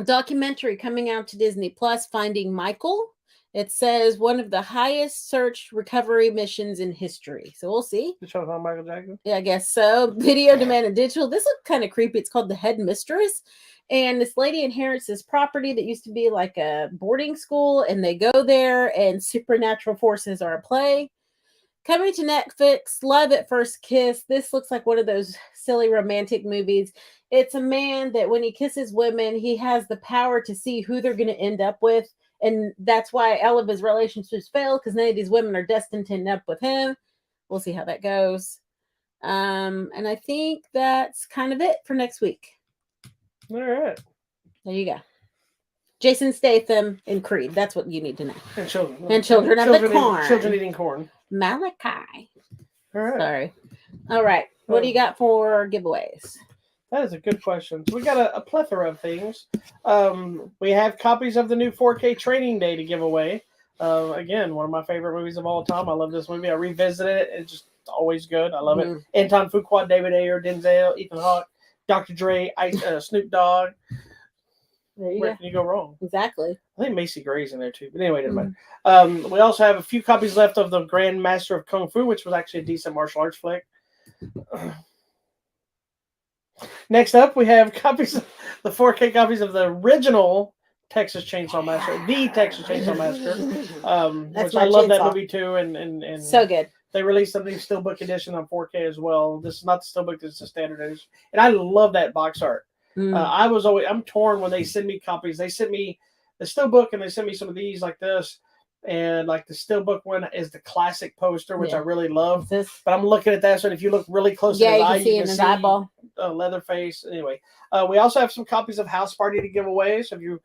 documentary coming out to Disney Plus, Finding Michael. It says one of the highest search recovery missions in history. So we'll see. The show on Michael Jackson? Yeah, I guess so. Video, demand, and digital. This looks kind of creepy. It's called The Head Mistress. And this lady inherits this property that used to be like a boarding school. And they go there and supernatural forces are at play. Coming to Netflix, Love at First Kiss. This looks like one of those silly romantic movies. It's a man that when he kisses women, he has the power to see who they're going to end up with. And that's why all of his relationships fail, because none of these women are destined to end up with him. We'll see how that goes. And I think that's kind of it for next week. All right. There you go. Jason Statham and Creed. That's what you need to know. And children. And children of the corn. Children eating corn. Malachi. All right. Sorry. All right. What do you got for giveaways? That is a good question. So we got a plethora of things. We have copies of the new 4K Training Day to give away. Again, one of my favorite movies of all time. I love this movie. I revisited it. It's just always good. I love it. Anton Fuqua, David Ayer, Denzel, Ethan Hawke, Dr. Dre, Snoop Dogg. Where can you go wrong? Exactly. I think Macy Gray's in there too. But anyway, it doesn't matter. We also have a few copies left of the Grand Master of Kung Fu, which was actually a decent martial arts flick. Next up, we have the 4K copies of the original Texas Chainsaw Massacre, the Texas Chainsaw Massacre, which I love that movie too. And so good. They released a new Steelbook edition on 4K as well. This is not the Steelbook; this is the standard edition, and I love that box art. I'm torn when they send me copies. They sent me the Steelbook, and they sent me some of these like this. And like the Steelbook one is the classic poster, which I really love. But I'm looking at that, so if you look really close to his eye, you can see eyeball. Leatherface. Anyway, we also have some copies of HouseParty to give away. So if you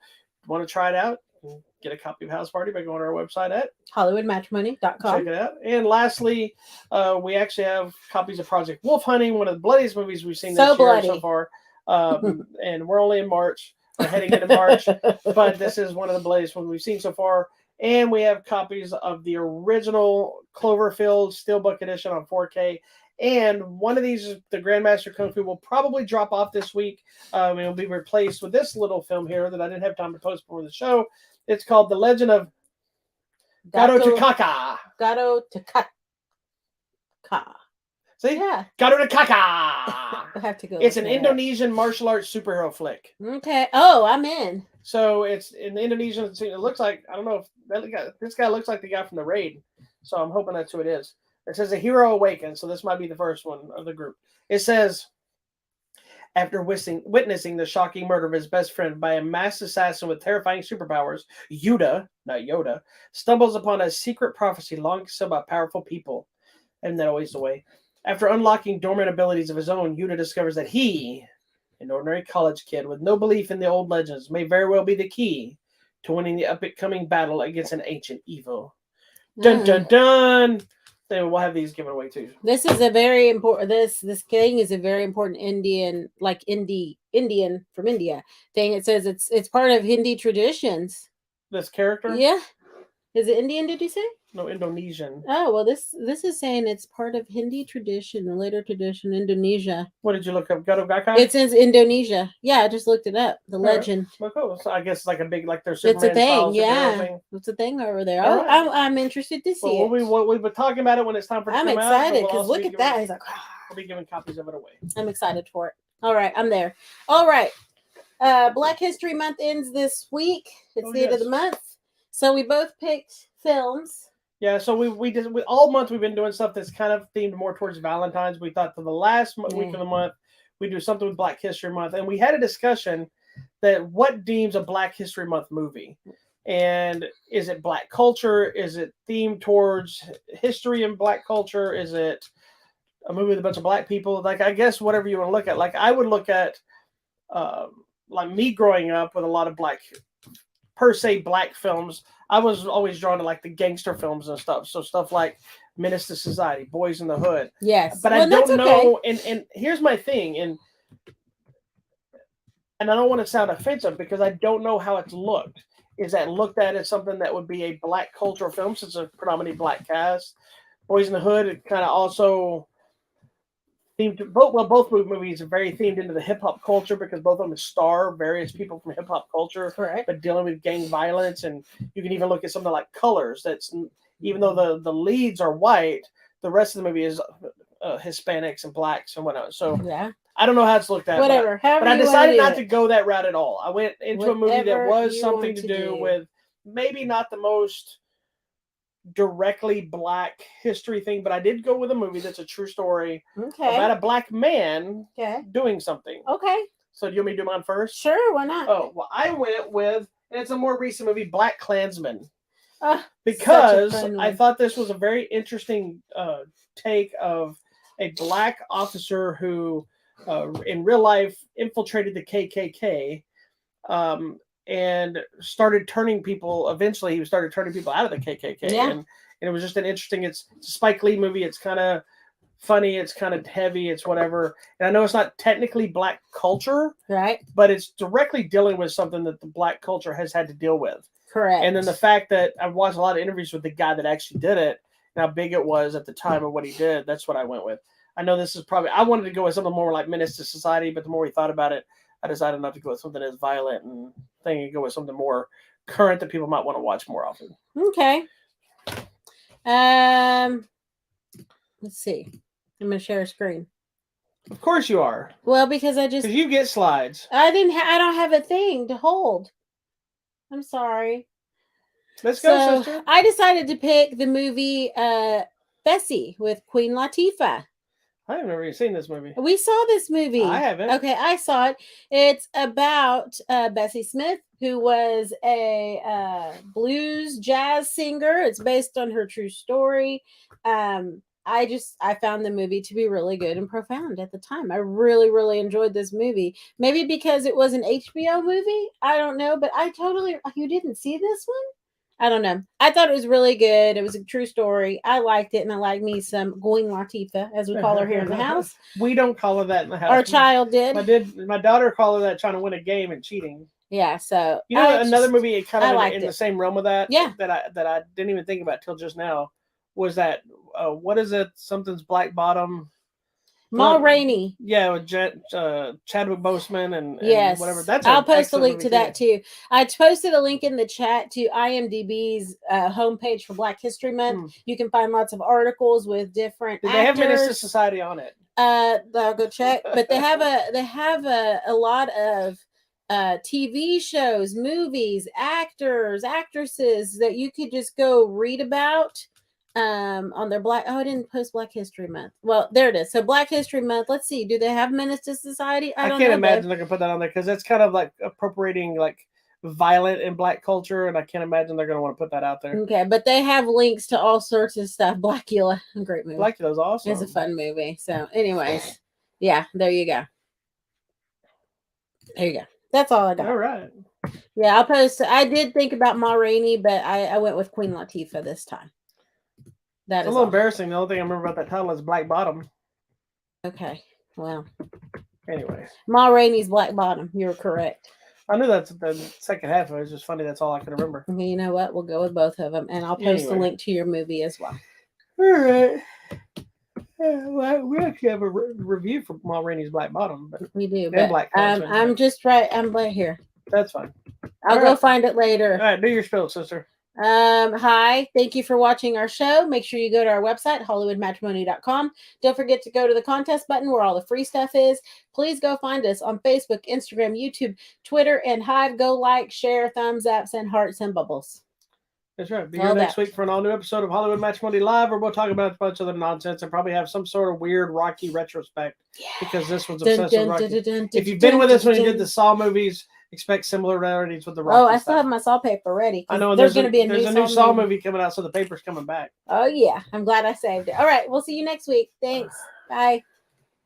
want to try it out, get a copy of HouseParty by going to our website at HollywoodMatrimony.com. Check it out. And lastly, we actually have copies of Project Wolf Hunting, one of the bloodiest movies we've seen this year so far. And we're only in March, or heading into March, but this is one of the bloodiest ones we've seen so far. And we have copies of the original Cloverfield Steelbook edition on 4K. And one of these, the Grandmaster Kung Fu, will probably drop off this week. And it'll be replaced with this little film here that I didn't have time to post before the show. It's called The Legend of Gato Takaka. Gato Takaka. See? Yeah. Gato Takaka. I have to go. It's an Indonesian martial arts superhero flick. Okay. Oh, I'm in. So it's in the Indonesian scene. It looks like, I don't know if this guy looks like the guy from the Raid. So I'm hoping that's who it is. It says A Hero Awakens. So this might be the first one of the group. It says, after witnessing the shocking murder of his best friend by a masked assassin with terrifying superpowers, Yuda, not Yoda, stumbles upon a secret prophecy long concealed by powerful people. And that always the way. After unlocking dormant abilities of his own, Yuda discovers that he, an ordinary college kid with no belief in the old legends, may very well be the key to winning the upcoming battle against an ancient evil. Dun dun dun! then we'll have these given away too. This is a very important. This thing is a very important Indian, like Indian from India thing. It says it's part of Hindi traditions. This character? Yeah. Is it Indian? Did you say? No, Indonesian. Oh well, this is saying it's part of Hindi tradition, a later tradition, Indonesia. What did you look up? Gato Gakai? It says Indonesia. Yeah, I just looked it up. The legend. Well, cool. So I guess it's like a big, like there's It's a Superman thing. Yeah, it's a thing over there. Oh, right. I'm interested to see it. We'll be talking about it when it's time for it to I'm come excited out. because look at that. He's like, we'll be giving copies of it away. I'm excited for it. All right, I'm there. All right. Black History Month ends this week. It's the end of the month. So we both picked films. Yeah, so we all month we've been doing stuff that's kind of themed more towards Valentine's. We thought for the last week of the month we do something with Black History Month, and we had a discussion that what deems a Black History Month movie, and is it Black culture? Is it themed towards history and Black culture? Is it a movie with a bunch of Black people? Like I guess whatever you want to look at. Like I would look at like me growing up with a lot of Black films. I was always drawn to like the gangster films and stuff. So stuff like Menace to Society, Boys in the Hood. Yes. But I don't know. And here's my thing. And I don't want to sound offensive because I don't know how it's looked. Is that looked at as something that would be a Black cultural film since it's a predominantly Black cast? Boys in the Hood, it kind of also themed to both movies are very themed into the hip hop culture because both of them star various people from hip hop culture, correct, but dealing with gang violence. And you can even look at something like Colors. That's even though the leads are white, the rest of the movie is Hispanics and Blacks and whatnot. So yeah, I don't know how it's looked at. Whatever, but I decided not to go that route at all. I went into a movie that was something to do with maybe not the most directly Black history thing, but I did go with a movie that's a true story about a Black man doing something. Okay. So do you want me to do mine first? Sure, why not? Oh, well, I went with, and it's a more recent movie, Black Klansman. Because I thought this was a very interesting take of a Black officer who, in real life, infiltrated the KKK, and started turning people. Eventually, he started turning people out of the KKK, and it was just an interesting. It's a Spike Lee movie. It's kind of funny. It's kind of heavy. It's whatever. And I know it's not technically Black culture, right? But it's directly dealing with something that the Black culture has had to deal with. Correct. And then the fact that I've watched a lot of interviews with the guy that actually did it, and how big it was at the time of what he did. That's what I went with. I know this is probably. I wanted to go with something more like Menace to Society, but the more we thought about it, I decided not to go with something as violent and thing and go with something more current that people might want to watch more often. Okay. Let's see. I'm going to share a screen. Of course you are. Well, because you get slides. I don't have a thing to hold. I'm sorry. Let's go, sister. I decided to pick the movie Bessie with Queen Latifah. I've never even seen this movie. We saw this movie. I haven't. Okay, I saw it. It's about Bessie Smith, who was a blues jazz singer. It's based on her true story. I found the movie to be really good and profound at the time. I really, really enjoyed this movie. Maybe because it was an HBO movie. I don't know, but you didn't see this one? I don't know. I thought it was really good. It was a true story. I liked it, and I like me some Queen Latifah, as we call her here in the house. We don't call her that in the house. Our child did. My daughter called her that, trying to win a game and cheating. Yeah, so another movie kind of in the same realm of that. Yeah. that I didn't even think about till just now was that what is it? Something's Black Bottom. Ma Rainey. Yeah, with Chadwick Boseman and yes, whatever. I'll post a link to that too. I posted a link in the chat to IMDb's homepage for Black History Month. You can find lots of articles with different actors. They have Menace to Society on it. I'll go check. But they have a lot of TV shows, movies, actors, actresses that you could just go read about. On their I didn't post Black History Month. Well, there it is. So Black History Month. Let's see. Do they have Menace to Society? I can't imagine they're gonna put that on there because that's kind of like appropriating like violent in Black culture, and I can't imagine they're gonna want to put that out there. Okay, but they have links to all sorts of stuff. Blackula, great movie. Blackula's awesome. It's a fun movie. So, anyways, yeah, there you go. There you go. That's all I got. All right. Yeah, I'll post. I did think about Ma Rainey, but I went with Queen Latifah this time. That It's a is little all. embarrassing. The only thing I remember about that title is Black Bottom. Okay. Well. Anyway. Ma Rainey's Black Bottom. You're correct. I knew that's the second half of it. It's just funny. That's all I can remember. Okay, you know what? We'll go with both of them, and I'll post the link to your movie as well. All right. Yeah, well, we actually have a review for Ma Rainey's Black Bottom, but We do. and But Black I'm just right. I'm right here. That's fine. I'll go find it later. All right, do your spill, sister. Hi, thank you for watching our show. Make sure you go to our website, hollywoodmatrimony.com. Don't forget to go to the contest button where all the free stuff is. Please go find us on Facebook, Instagram, YouTube, Twitter, and Hive. Go like, share, thumbs up, send hearts and bubbles. That's right. Be here next week for an all-new episode of Hollywood Matrimony Live, where we'll talk about a bunch of other nonsense and probably have some sort of weird Rocky retrospect, because this one's obsessed with Rocky. If you've been with us when you did the Saw movies, expect similarities with the Rocky I still have my Saw paper ready. I know there's going to be a new Saw movie coming out, so the paper's coming back. Oh, yeah. I'm glad I saved it. All right. We'll see you next week. Thanks. Bye.